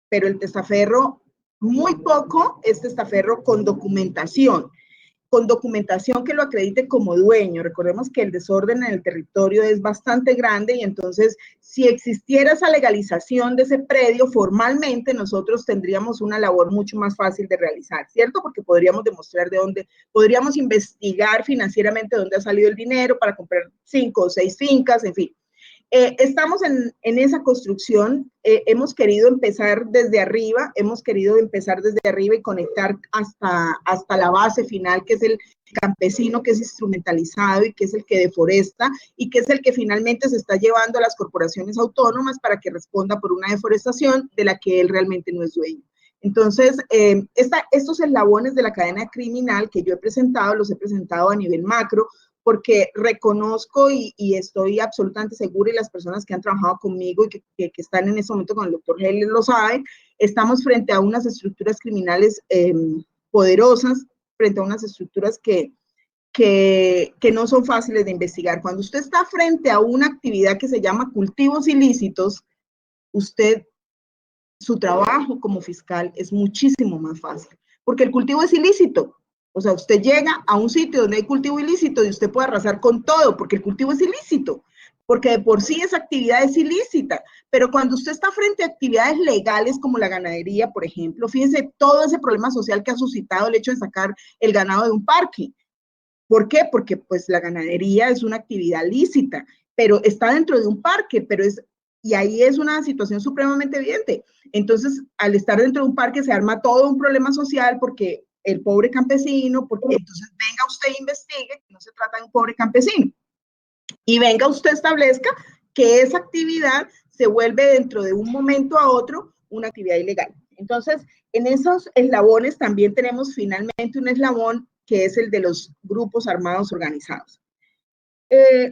Speaker 4: pero el testaferro muy poco es testaferro con documentación que lo acredite como dueño. Recordemos que el desorden en el territorio es bastante grande y entonces si existiera esa legalización de ese predio formalmente nosotros tendríamos una labor mucho más fácil de realizar, ¿cierto? Porque podríamos demostrar de dónde, podríamos investigar financieramente dónde ha salido el dinero para comprar 5 o 6 fincas, en fin. Estamos en esa construcción, hemos querido empezar desde arriba y conectar hasta la base final, que es el campesino, que es instrumentalizado y que es el que deforesta y que es el que finalmente se está llevando a las corporaciones autónomas para que responda por una deforestación de la que él realmente no es dueño. Entonces, estos eslabones de la cadena criminal que yo he presentado, los he presentado a nivel macro, porque reconozco y estoy absolutamente segura, y las personas que han trabajado conmigo y que están en este momento con el doctor Heller lo saben, estamos frente a unas estructuras criminales poderosas, frente a unas estructuras que no son fáciles de investigar. Cuando usted está frente a una actividad que se llama cultivos ilícitos, su trabajo como fiscal es muchísimo más fácil, porque el cultivo es ilícito. O sea, usted llega a un sitio donde hay cultivo ilícito y usted puede arrasar con todo, porque el cultivo es ilícito, porque de por sí esa actividad es ilícita. Pero cuando usted está frente a actividades legales como la ganadería, por ejemplo, fíjense todo ese problema social que ha suscitado el hecho de sacar el ganado de un parque. ¿Por qué? Porque pues la ganadería es una actividad lícita, pero está dentro de un parque, y ahí es una situación supremamente evidente. Entonces, al estar dentro de un parque se arma todo un problema social porque el pobre campesino, porque entonces venga usted e investigue, no se trata de un pobre campesino, y venga usted establezca que esa actividad se vuelve dentro de un momento a otro una actividad ilegal. Entonces, en esos eslabones también tenemos finalmente un eslabón que es el de los grupos armados organizados.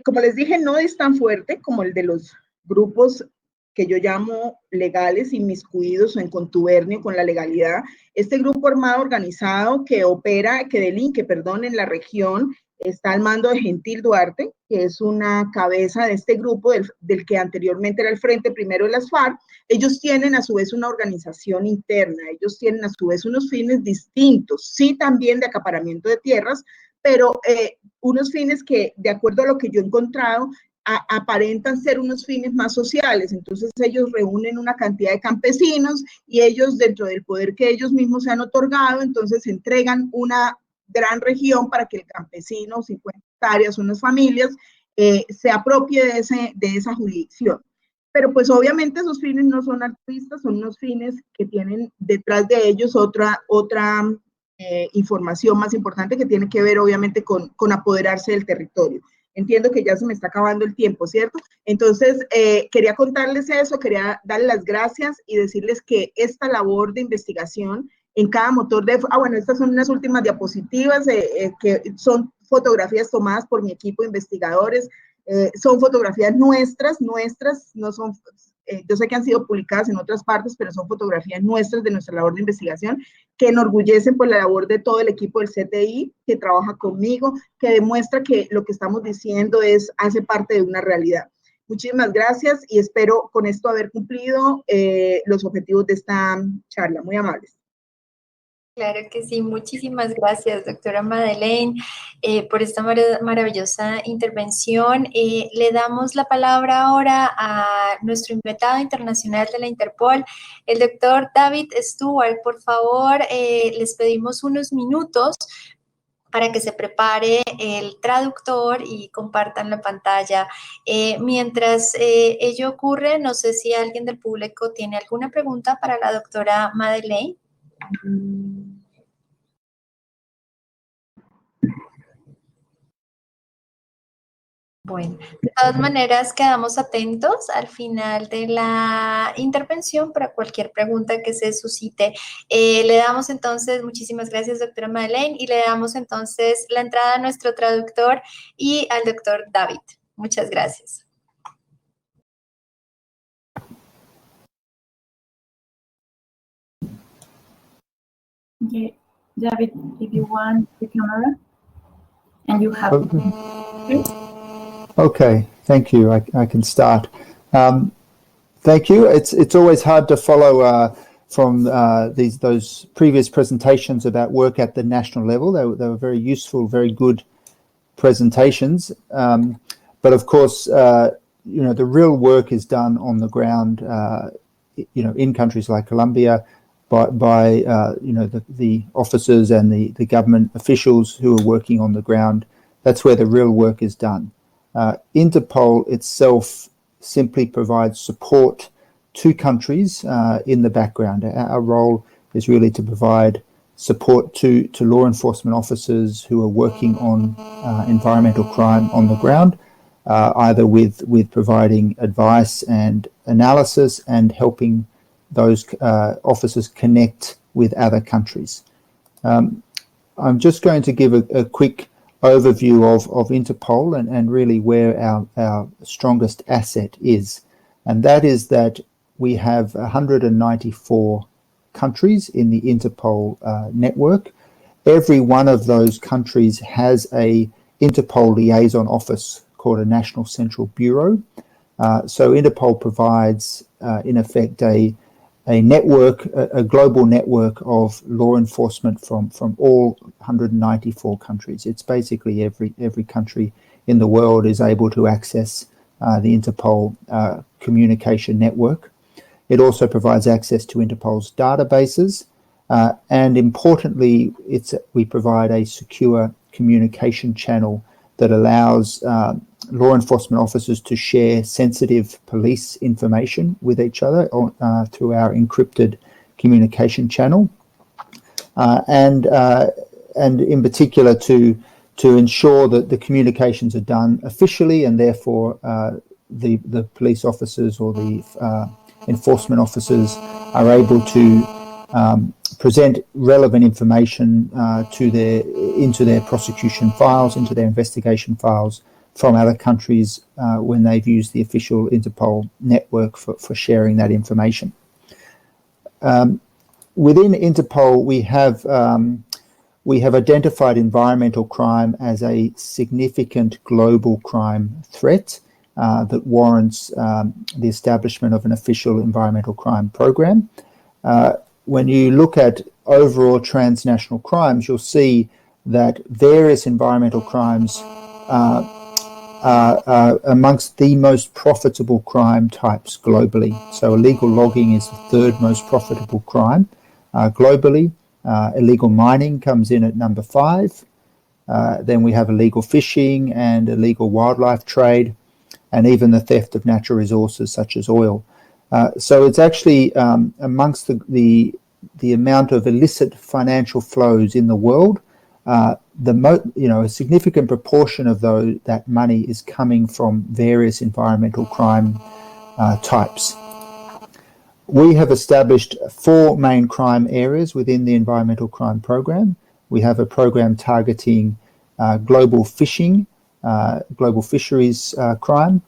Speaker 4: Como les dije, no es tan fuerte como el de los grupos que yo llamo legales, inmiscuidos o en contubernio con la legalidad. Este grupo armado organizado que delinque en la región, está al mando de Gentil Duarte, que es una cabeza de este grupo del que anteriormente era el Frente Primero de las FARC. Ellos tienen a su vez una organización interna, ellos tienen a su vez unos fines distintos, sí también de acaparamiento de tierras, pero unos fines que, de acuerdo a lo que yo he encontrado, aparentan ser unos fines más sociales. Entonces ellos reúnen una cantidad de campesinos y ellos, dentro del poder que ellos mismos se han otorgado, entonces entregan una gran región para que el campesino, 50 hectáreas, unas familias, se apropie de esa jurisdicción. Pero pues obviamente esos fines no son altruistas, son unos fines que tienen detrás de ellos otra información más importante que tiene que ver obviamente con apoderarse del territorio. Entiendo que ya se me está acabando el tiempo, ¿cierto? Entonces, quería contarles eso, quería darles las gracias y decirles que esta labor de investigación en cada motor de... bueno, estas son unas últimas diapositivas que son fotografías tomadas por mi equipo de investigadores, son fotografías nuestras, no son... yo sé que han sido publicadas en otras partes, pero son fotografías nuestras de nuestra labor de investigación que enorgullecen por la labor de todo el equipo del CTI que trabaja conmigo, que demuestra que lo que estamos diciendo hace parte de una realidad. Muchísimas gracias y espero con esto haber cumplido los objetivos de esta charla. Muy amables.
Speaker 1: Claro que sí, muchísimas gracias, doctora Madeleine, por esta maravillosa intervención. Le damos la palabra ahora a nuestro invitado internacional de la Interpol, el doctor David Stewart. Por favor, les pedimos unos minutos para que se prepare el traductor y compartan la pantalla. Mientras ello ocurre, no sé si alguien del público tiene alguna pregunta para la doctora Madeleine. Bueno, de todas maneras quedamos atentos al final de la intervención para cualquier pregunta que se suscite. Le damos entonces, muchísimas gracias, doctora Madeleine, y le damos entonces la entrada a nuestro traductor y al doctor David. Muchas gracias.
Speaker 3: Okay. David, if you want the camera and you have
Speaker 5: Okay, thank you. I can start. Thank you. It's always hard to follow from those previous presentations about work at the national level. They were very useful, very good presentations. But of course, the real work is done on the ground, in countries like Colombia by the officers and the government officials who are working on the ground. That's where the real work is done. Interpol itself simply provides support to countries in the background. Our role is really to provide support to law enforcement officers who are working on environmental crime on the ground, either with providing advice and analysis and helping those officers connect with other countries. I'm just going to give a quick overview of Interpol and really where our strongest asset is. And that is that we have 194 countries in the Interpol network. Every one of those countries has a Interpol liaison office called a National Central Bureau. So Interpol provides, in effect, a network, a global network of law enforcement from all 194 countries. It's basically every country in the world is able to access the Interpol communication network. It also provides access to Interpol's databases, and importantly, we provide a secure communication channel that allows law enforcement officers to share sensitive police information with each other through our encrypted communication channel, and in particular to ensure that the communications are done officially, and therefore the police officers or the enforcement officers are able to present relevant information into their prosecution files, into their investigation files from other countries when they've used the official Interpol network for sharing that information. Within Interpol, we have identified environmental crime as a significant global crime threat that warrants the establishment of an official environmental crime program. When you look at overall transnational crimes, you'll see that various environmental crimes are amongst the most profitable crime types globally. So illegal logging is the third most profitable crime globally. Illegal mining comes in at number 5. Then we have illegal fishing and illegal wildlife trade, and even the theft of natural resources such as oil. So it's actually amongst the amount of illicit financial flows in the world, a significant proportion of that money is coming from various environmental crime types. We have established 4 main crime areas within the environmental crime program. We have a program targeting global fishing, global fisheries crime,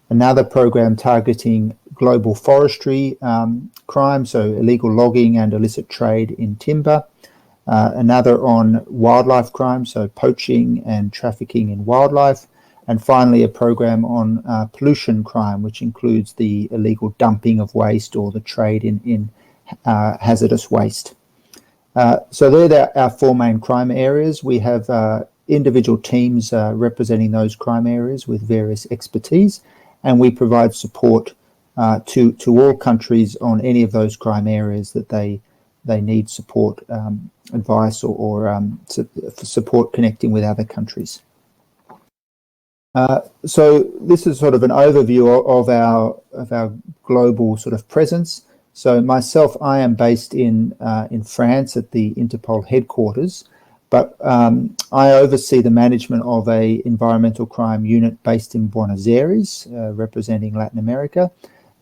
Speaker 5: another program targeting global forestry crime, so illegal logging and illicit trade in timber, another on wildlife crime, so poaching and trafficking in wildlife, and finally a program on pollution crime, which includes the illegal dumping of waste or the trade in hazardous waste. So they're our 4 main crime areas. We have individual teams representing those crime areas with various expertise, and we provide support to all countries on any of those crime areas that they need support, advice, or support connecting with other countries. So this is sort of an overview of our global sort of presence. So myself, I am based in France at the Interpol headquarters, but I oversee the management of a environmental crime unit based in Buenos Aires, representing Latin America,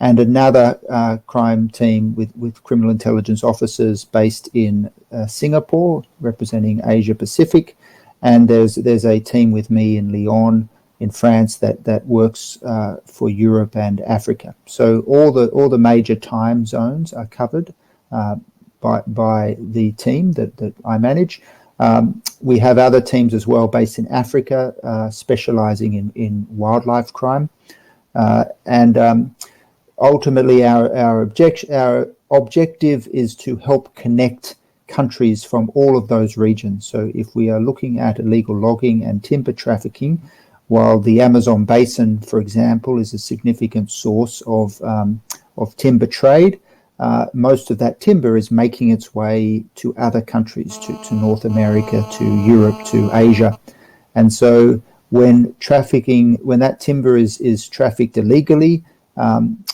Speaker 5: and another crime team with criminal intelligence officers based in Singapore, representing Asia Pacific, and there's a team with me in Lyon in France that works for Europe and Africa. So all the major time zones are covered by the team that I manage. We have other teams as well based in Africa, specializing in wildlife crime, and ultimately our objective is to help connect countries from all of those regions. So if we are looking at illegal logging and timber trafficking, while the Amazon basin, for example, is a significant source of timber trade, most of that timber is making its way to other countries, to North America, to Europe, to Asia. And so when that timber is trafficked illegally,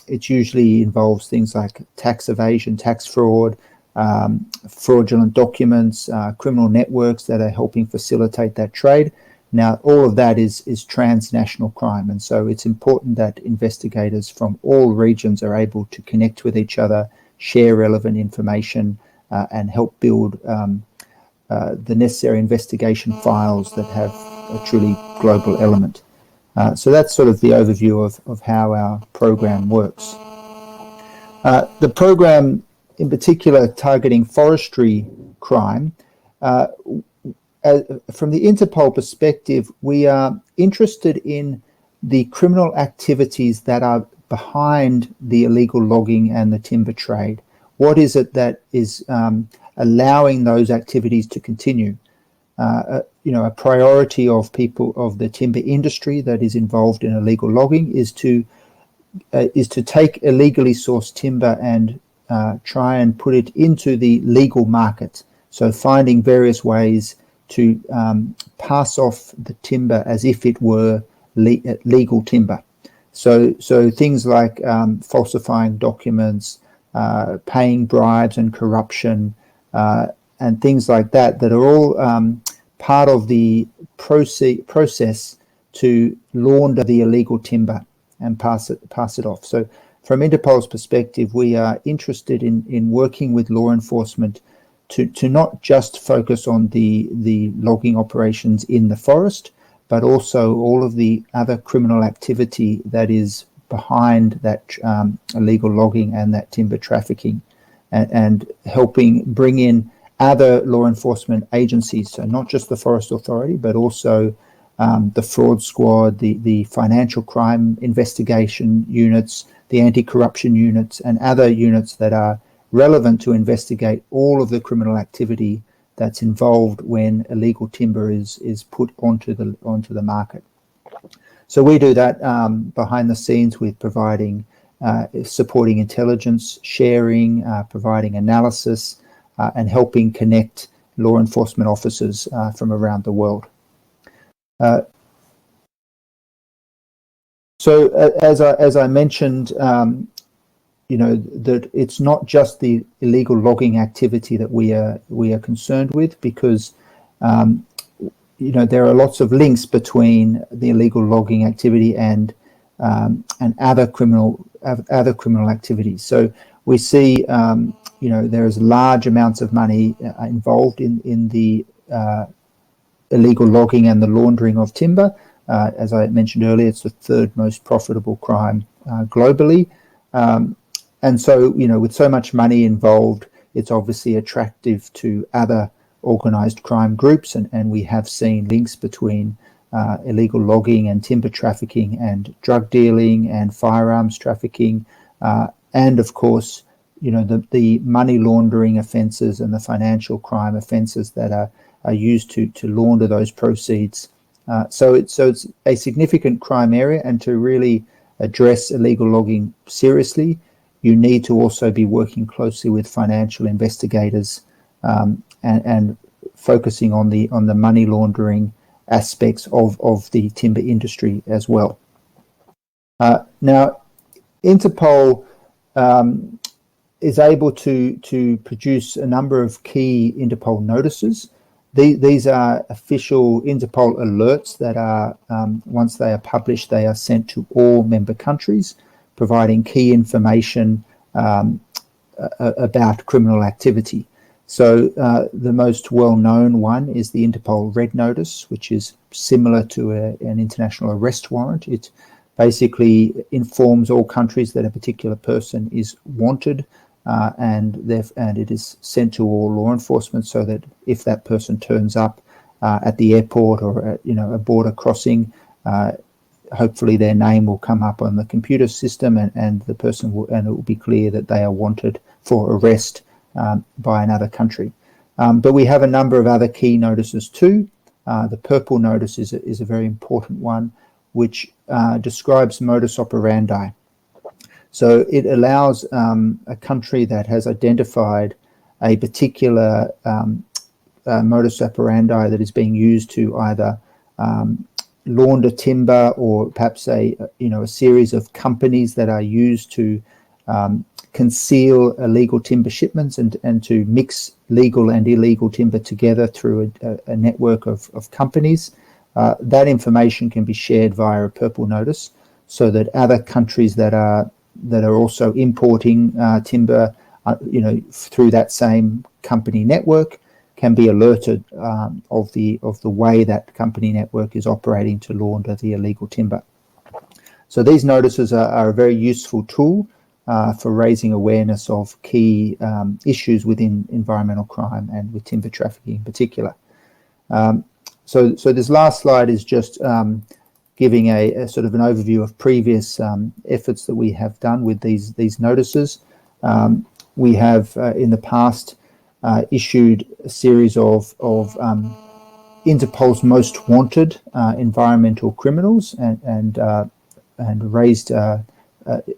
Speaker 5: it usually involves things like tax evasion, tax fraud, fraudulent documents, criminal networks that are helping facilitate that trade. Now, all of that is transnational crime, and so it's important that investigators from all regions are able to connect with each other, share relevant information, and help build the necessary investigation files that have a truly global element. So that's sort of the overview of how our program works. The program in particular targeting forestry crime, from the Interpol perspective, we are interested in the criminal activities that are behind the illegal logging and the timber trade. What is it that is allowing those activities to continue? A priority of people of the timber industry that is involved in illegal logging is to take illegally sourced timber and try and put it into the legal market. So finding various ways to pass off the timber as if it were legal timber. So things like falsifying documents, paying bribes and corruption, and things like that are all part of the process to launder the illegal timber and pass it off. So from Interpol's perspective, we are interested in working with law enforcement to not just focus on the logging operations in the forest, but also all of the other criminal activity that is behind that illegal logging and that timber trafficking, and helping bring in other law enforcement agencies, so not just the Forest Authority, but also the fraud squad, the financial crime investigation units, the anti-corruption units, and other units that are relevant to investigate all of the criminal activity that's involved when illegal timber is put onto the market. So we do that behind the scenes with providing supporting intelligence sharing, providing analysis, and helping connect law enforcement officers from around the world. So as I mentioned, that it's not just the illegal logging activity that we are concerned with, because there are lots of links between the illegal logging activity and other criminal activities. So we see there's large amounts of money involved in the illegal logging and the laundering of timber. As I mentioned earlier, it's the third most profitable crime globally. And so, with so much money involved, it's obviously attractive to other organized crime groups. And we have seen links between illegal logging and timber trafficking and drug dealing and firearms trafficking. And of course, the money laundering offences and the financial crime offences that are used to launder those proceeds. So it's a significant crime area, and to really address illegal logging seriously, you need to also be working closely with financial investigators and focusing on the money laundering aspects of the timber industry as well. Now, Interpol is able to produce a number of key Interpol notices. These are official Interpol alerts that are, once they are published, they are sent to all member countries, providing key information about criminal activity. So the most well-known one is the Interpol Red Notice, which is similar to an international arrest warrant. It basically informs all countries that a particular person is wanted, and it is sent to all law enforcement, so that if that person turns up at the airport or at, a border crossing, hopefully their name will come up on the computer system, and the person will, and it will be clear that they are wanted for arrest by another country. But we have a number of other key notices too. The Purple Notice is a very important one, which describes modus operandi. So it allows a country that has identified a particular modus operandi that is being used to either launder timber, or perhaps a series of companies that are used to conceal illegal timber shipments and to mix legal and illegal timber together through a network of companies. That information can be shared via a Purple Notice, so that other countries that are also importing timber, through that same company network, can be alerted of the way that company network is operating to launder the illegal timber. So these notices are a very useful tool for raising awareness of key issues within environmental crime and with timber trafficking in particular. So this last slide is just giving a sort of an overview of previous efforts that we have done with these notices. We have in the past issued a series of Interpol's most wanted environmental criminals and raised a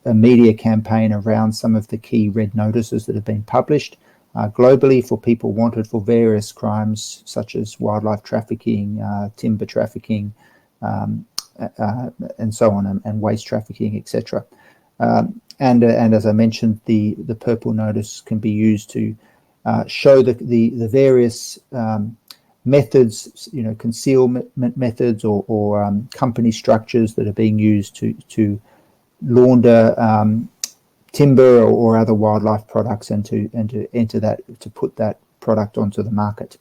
Speaker 5: media campaign around some of the key red notices that have been published globally for people wanted for various crimes such as wildlife trafficking, timber trafficking, and so on, and waste trafficking, etc. And as I mentioned, the purple notice can be used to show the various methods, concealment methods or company structures that are being used to launder timber or other wildlife products and to enter that, to put that product onto the market.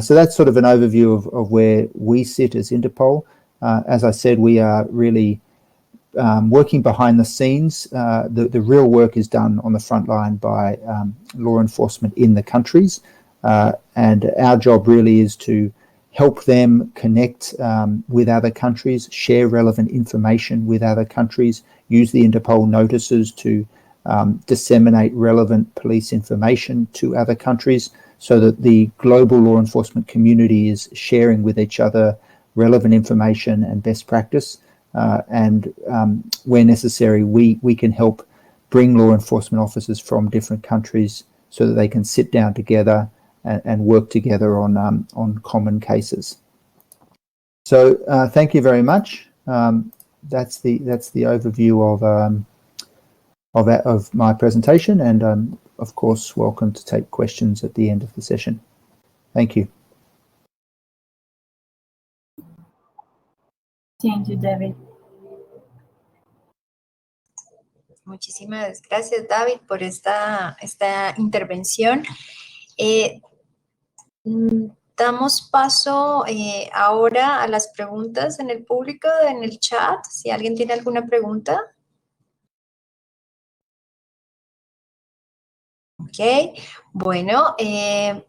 Speaker 5: So that's sort of an overview of where we sit as Interpol. As I said, we are really working behind the scenes. The real work is done on the front line by law enforcement in the countries. And our job really is to help them connect with other countries, share relevant information with other countries, use the Interpol notices to disseminate relevant police information to other countries so that the global law enforcement community is sharing with each other relevant information and best practice. And where necessary, we can help bring law enforcement officers from different countries so that they can sit down together and work together on common cases. So thank you very much. That's the overview of my presentation, and I'm of course welcome to take questions at the end of the session. Thank you.
Speaker 3: Thank you, David.
Speaker 1: Muchísimas gracias, David, por esta intervención. Damos paso ahora a las preguntas en el público, en el chat. Si alguien tiene alguna pregunta. Ok, bueno,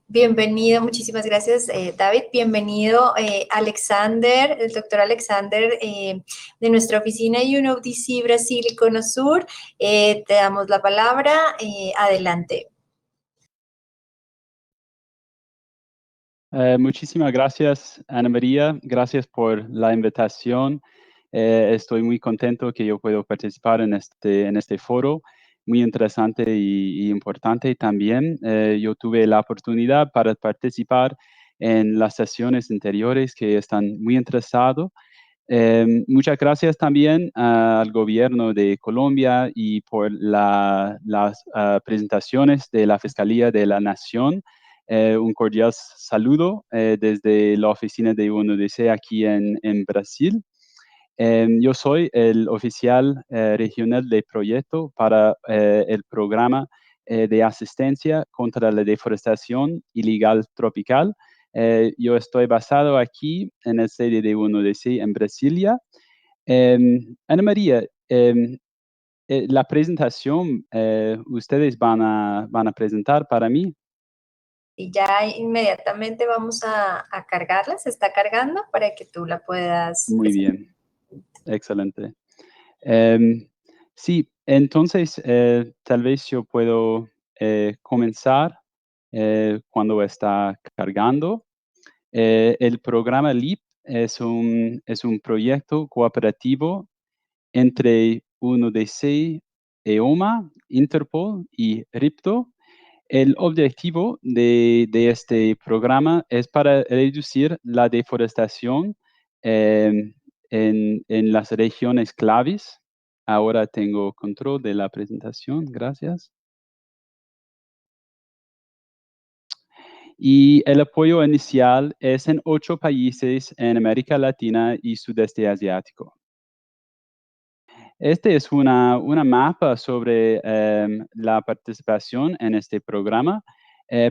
Speaker 1: bienvenido, muchísimas gracias, David. Bienvenido, Alexander, el doctor Alexander, de nuestra oficina UNODC Brasil y Cono Sur. Te damos la palabra. Adelante.
Speaker 6: Muchísimas gracias, Ana María. Gracias por la invitación. Estoy muy contento que yo puedo participar en este foro. Muy interesante y importante también. Yo tuve la oportunidad para participar en las sesiones anteriores que están muy interesados. Muchas gracias también al gobierno de Colombia y por las presentaciones de la Fiscalía de la Nación. Un cordial saludo desde la oficina de UNODC aquí en Brasil. Yo soy el oficial regional de proyecto para el programa de asistencia contra la deforestación ilegal tropical. Yo estoy basado aquí en la sede de UNODC en Brasilia. Ana María, la presentación ustedes van a presentar para mí.
Speaker 1: Y ya inmediatamente vamos a cargarla, se está cargando para que tú la puedas
Speaker 6: Muy
Speaker 1: presentar.
Speaker 6: bien. Excelente. Sí, entonces tal vez yo puedo comenzar cuando está cargando. El programa LEAP es un proyecto cooperativo entre UNODC, EOMA, Interpol y RIPTO. El objetivo de este programa es para reducir la deforestación en las regiones claves. Ahora tengo control de la presentación, gracias. Y el apoyo inicial es en 8 países en América Latina y Sudeste Asiático. Este es una mapa sobre la participación en este programa.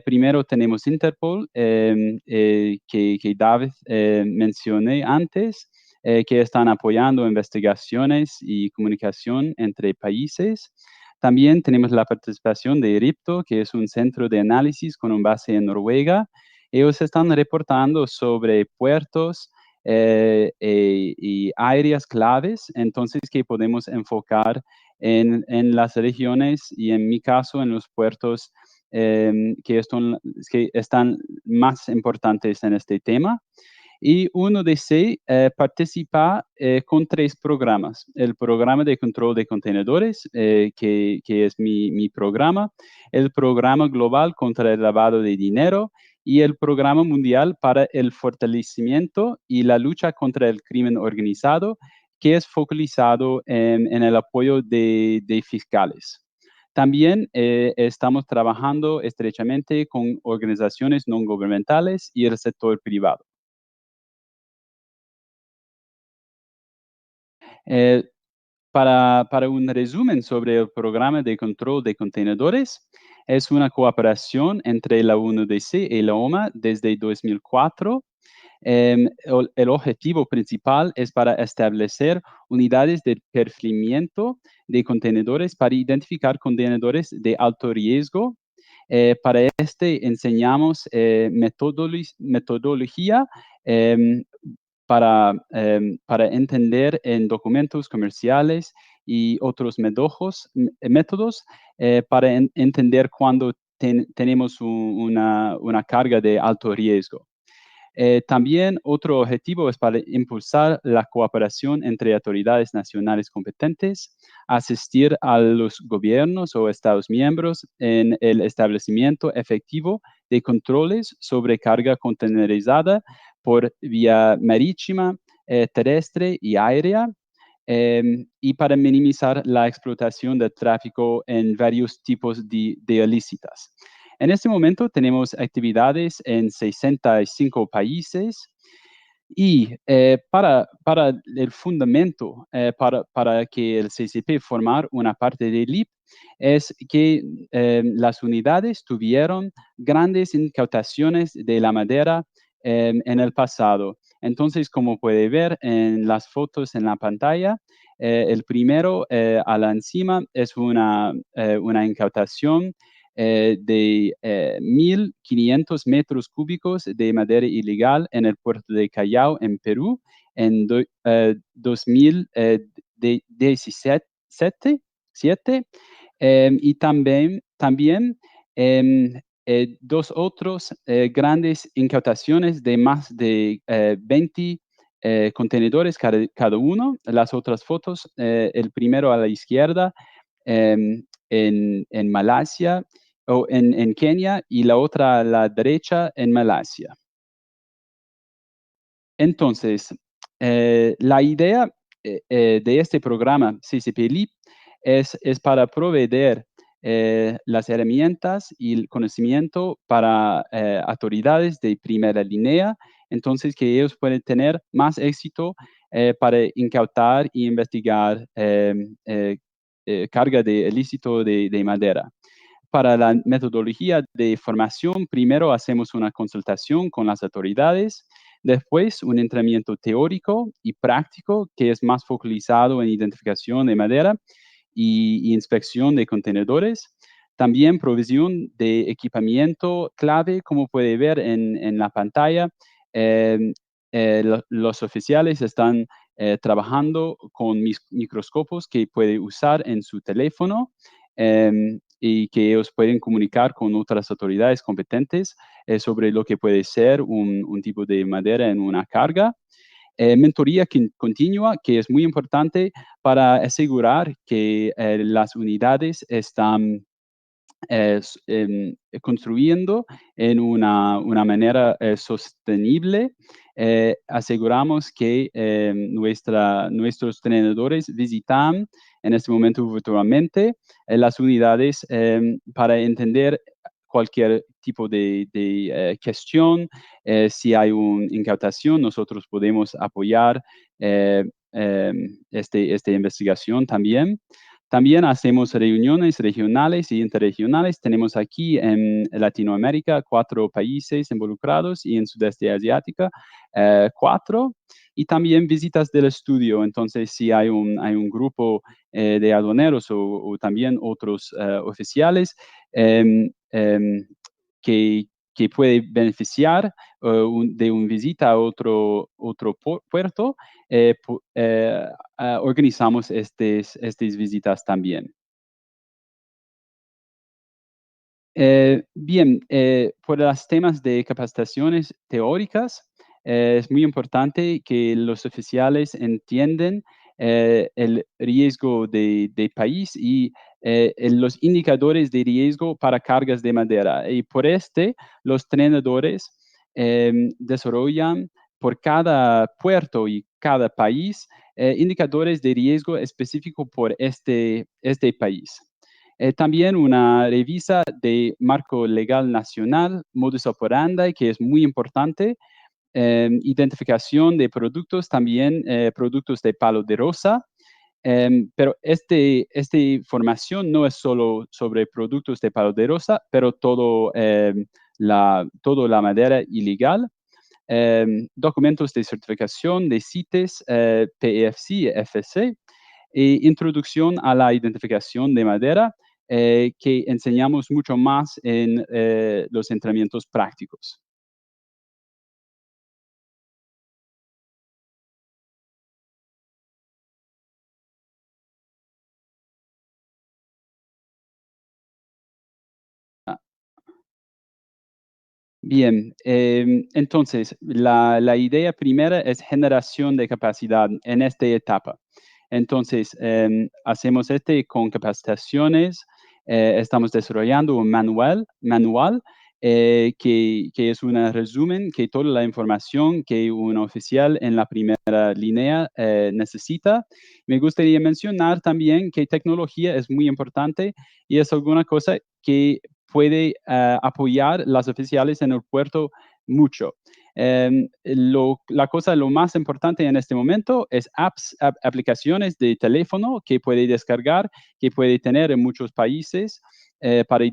Speaker 6: Primero tenemos Interpol, que David mencioné antes, que están apoyando investigaciones y comunicación entre países. También tenemos la participación de ERIPTO, que es un centro de análisis con un base en Noruega. Ellos están reportando sobre puertos y áreas claves, entonces que podemos enfocar en las regiones y en mi caso en los puertos que están más importantes en este tema. Y uno desea participa con 3 programas. El programa de control de contenedores, que es mi programa, el programa global contra el lavado de dinero y el programa mundial para el fortalecimiento y la lucha contra el crimen organizado, que es focalizado en el apoyo de fiscales. También estamos trabajando estrechamente con organizaciones no gubernamentales y el sector privado. Para un resumen sobre el programa de control de contenedores, es una cooperación entre la UNODC y la OMA desde 2004. El objetivo principal es para establecer unidades de perfilamiento de contenedores para identificar contenedores de alto riesgo. Para enseñamos metodología para entender en documentos comerciales y otros métodos para entender cuando tenemos una carga de alto riesgo. También otro objetivo es para impulsar la cooperación entre autoridades nacionales competentes, asistir a los gobiernos o estados miembros en el establecimiento efectivo de controles sobre carga contenerizada por vía marítima, terrestre y aérea, y para minimizar la explotación del tráfico en varios tipos de ilícitas. En este momento tenemos actividades en 65 países y para el fundamento para que el CCP formara una parte del LIP es que las unidades tuvieron grandes incautaciones de la madera en el pasado. Entonces, como puede ver en las fotos en la pantalla, el primero a la encima es una incautación de 1.500 metros cúbicos de madera ilegal en el puerto de Callao, en Perú, en 2017. Y también 2 otros grandes incautaciones de más de 20 contenedores cada uno. Las otras fotos, el primero a la izquierda en Malasia, o en Kenia, y la otra a la derecha en Malasia. Entonces, la idea de este programa CCP-LIP es para proveer las herramientas y el conocimiento para autoridades de primera línea, entonces que ellos pueden tener más éxito para incautar e investigar carga de ilícito de madera. Para la metodología de formación, primero hacemos una consultación con las autoridades, después un entrenamiento teórico y práctico que es más focalizado en identificación de madera y inspección de contenedores. También provisión de equipamiento clave, como puede ver en la pantalla. Los oficiales están trabajando con microscopios que puede usar en su teléfono y que ellos pueden comunicar con otras autoridades competentes sobre lo que puede ser un tipo de madera en una carga. Mentoría continua, que es muy importante para asegurar que las unidades están construyendo en una manera sostenible. Aseguramos que nuestros tenedores visitan en este momento virtualmente las unidades para entender cualquier tipo de cuestión. Si hay una incautación, nosotros podemos apoyar esta investigación también. También hacemos reuniones regionales y interregionales. Tenemos aquí en Latinoamérica 4 países involucrados y en Sudeste Asiático 4. Y también visitas del estudio. Entonces, si hay un grupo de aduaneros o también otros oficiales que puede beneficiar de una visita a otro puerto, organizamos estas visitas también. Bien, por los temas de capacitaciones teóricas, es muy importante que los oficiales entiendan el riesgo de país y los indicadores de riesgo para cargas de madera. Y por los entrenadores desarrollan por cada puerto y cada país indicadores de riesgo específico por este país. También una revisa de marco legal nacional, modus operandi, que es muy importante. Identificación de productos, también productos de palo de rosa. Pero esta información no es solo sobre productos de palo de rosa, pero toda la madera ilegal. Documentos de certificación de CITES, PEFC, FC, e introducción a la identificación de madera, que enseñamos mucho más en los entrenamientos prácticos. Bien, entonces la idea primera es generación de capacidad en esta etapa. Entonces, hacemos con capacitaciones, estamos desarrollando un manual que es un resumen que toda la información que un oficial en la primera línea necesita. Me gustaría mencionar también que tecnología es muy importante y es alguna cosa que puede apoyar las oficiales en el puerto mucho. Lo más importante en este momento es aplicaciones de teléfono que puede descargar, que puede tener en muchos países para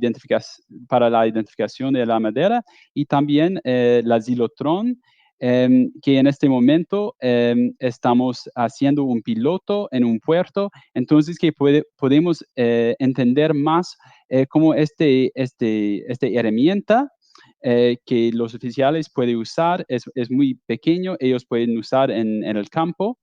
Speaker 6: la identificación de la madera, y también la Zilotron, que en este momento estamos haciendo un piloto en un puerto, entonces que podemos entender más cómo esta herramienta que los oficiales pueden usar es muy pequeño, ellos pueden usar en el campo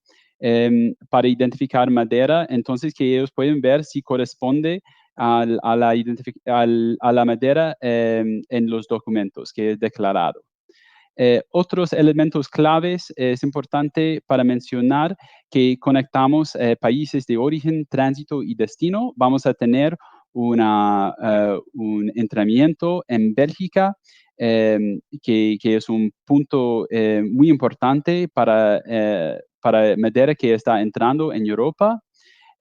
Speaker 6: para identificar madera, entonces que ellos pueden ver si corresponde a la madera en los documentos que es declarado. Otros elementos claves es importante para mencionar que conectamos países de origen, tránsito y destino. Vamos a tener un entrenamiento en Bélgica, que es un punto muy importante para madera que está entrando en Europa.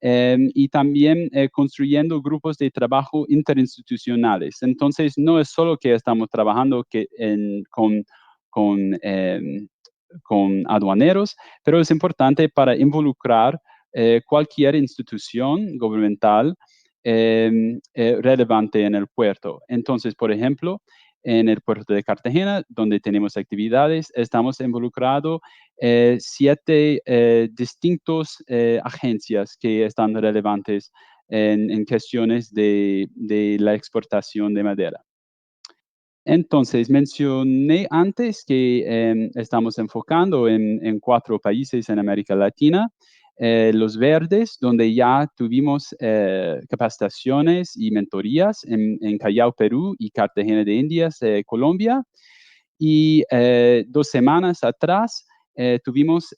Speaker 6: Y también construyendo grupos de trabajo interinstitucionales. Entonces, no es solo que estamos trabajando con aduaneros, pero es importante para involucrar cualquier institución gubernamental relevante en el puerto. Entonces, por ejemplo, en el puerto de Cartagena, donde tenemos actividades, estamos involucrados 7 distintos agencias que están relevantes en cuestiones de la exportación de madera. Entonces, mencioné antes que estamos enfocando en 4 países en América Latina. Los verdes, donde ya tuvimos capacitaciones y mentorías en Callao, Perú, y Cartagena de Indias, Colombia. Y 2 semanas atrás tuvimos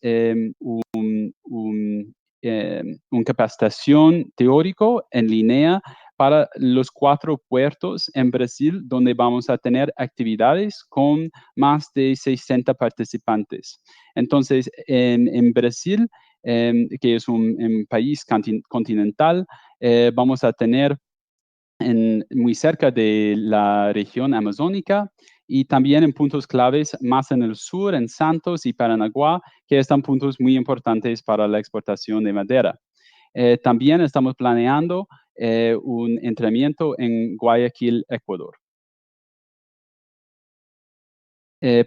Speaker 6: una capacitación teórico en línea para los 4 puertos en Brasil, donde vamos a tener actividades con más de 60 participantes. Entonces, en Brasil, que es un país continental, vamos a tener muy cerca de la región amazónica y también en puntos claves más en el sur, en Santos y Paranaguá, que están puntos muy importantes para la exportación de madera. También estamos planeando un entrenamiento en Guayaquil, Ecuador.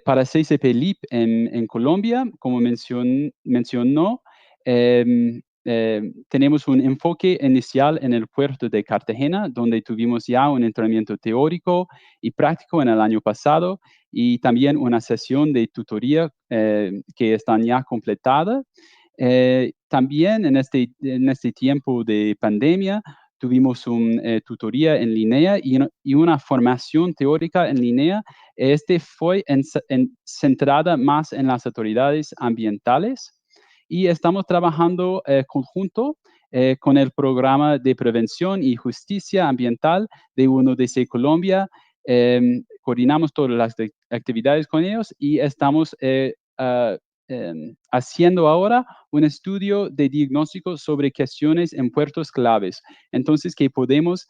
Speaker 6: Para CCP LEAP en Colombia, como mencionó, tenemos un enfoque inicial en el puerto de Cartagena, donde tuvimos ya un entrenamiento teórico y práctico en el año pasado, y también una sesión de tutoría que están ya completadas. También en este tiempo de pandemia, tuvimos una tutoría en línea y una formación teórica en línea. Fue centrada más en las autoridades ambientales y estamos trabajando conjunto con el programa de prevención y justicia ambiental de UNODC Colombia. Coordinamos todas las actividades con ellos y estamos haciendo ahora un estudio de diagnóstico sobre cuestiones en puertos claves. Entonces, que podemos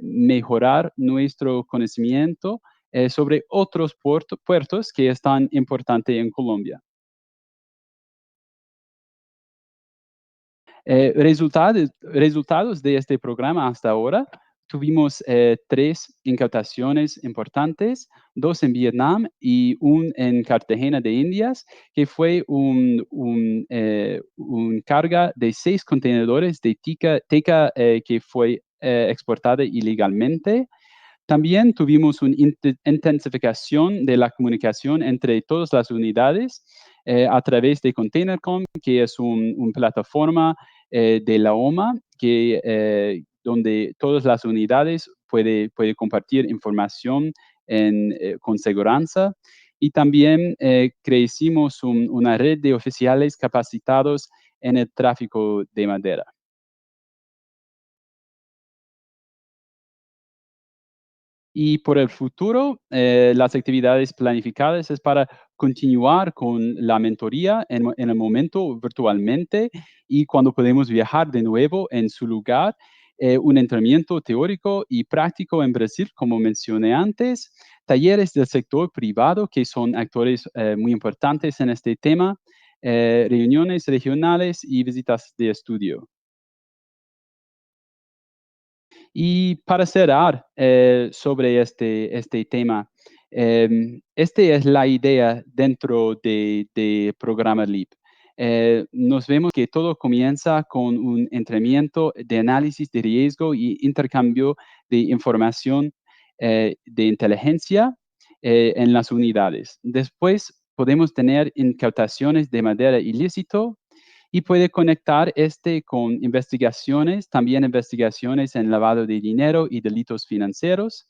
Speaker 6: mejorar nuestro conocimiento sobre otros puertos que están importantes en Colombia. Resultados de este programa hasta ahora. Tuvimos 3 incautaciones importantes, 2 en Vietnam y 1 en Cartagena de Indias, que fue un carga de 6 contenedores de teca que fue exportada ilegalmente. También tuvimos una intensificación de la comunicación entre todas las unidades a través de ContainerCom, que es una plataforma de la OMA donde todas las unidades pueden compartir información con seguridad. Y también creamos una red de oficiales capacitados en el tráfico de madera. Y por el futuro, las actividades planificadas es para continuar con la mentoría en el momento virtualmente y cuando podemos viajar de nuevo en su lugar, un entrenamiento teórico y práctico en Brasil, como mencioné antes, talleres del sector privado que son actores muy importantes en este tema, reuniones regionales y visitas de estudio. Y para cerrar sobre este tema, esta es la idea dentro de programa LEAP. Nos vemos que todo comienza con un entrenamiento de análisis de riesgo y intercambio de información de inteligencia en las unidades. Después podemos tener incautaciones de madera ilícito y puede conectar con investigaciones, también investigaciones en lavado de dinero y delitos financieros,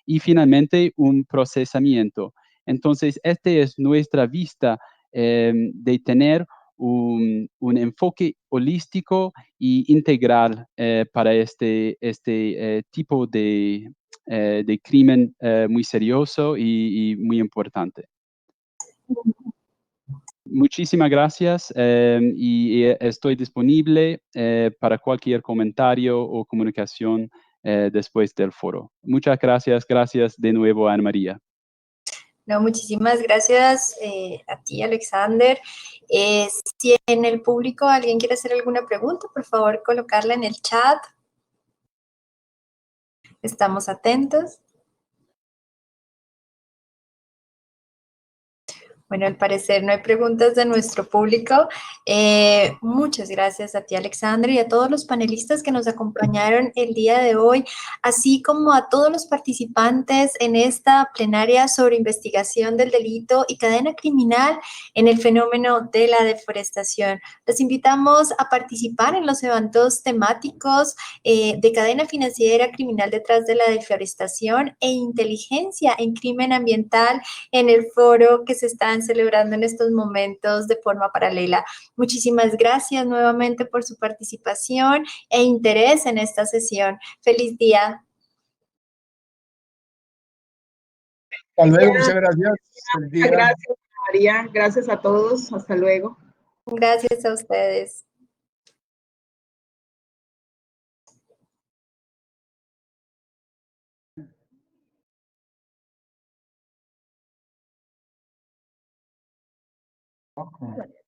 Speaker 6: y finalmente un procesamiento. Entonces, esta es nuestra vista de tener un enfoque holístico e integral para este tipo de crimen muy serioso y muy importante. Muchísimas gracias y estoy disponible para cualquier comentario o comunicación después del foro. Muchas gracias. Gracias de nuevo, Ana María.
Speaker 1: No, muchísimas gracias a ti, Alexander. Si en el público alguien quiere hacer alguna pregunta, por favor, colocarla en el chat. Estamos atentos. Bueno, al parecer no hay preguntas de nuestro público. Muchas gracias a ti, Alexandra, y a todos los panelistas que nos acompañaron el día de hoy, así como a todos los participantes en esta plenaria sobre investigación del delito y cadena criminal en el fenómeno de la deforestación. Los invitamos a participar en los eventos temáticos de cadena financiera criminal detrás de la deforestación e inteligencia en crimen ambiental en el foro que se están celebrando en estos momentos de forma paralela. Muchísimas gracias nuevamente por su participación e interés en esta sesión. ¡Feliz día!
Speaker 2: Hasta luego, muchas gracias.
Speaker 4: Gracias, María. Gracias a todos. Hasta luego.
Speaker 1: Gracias a ustedes.
Speaker 2: Okay.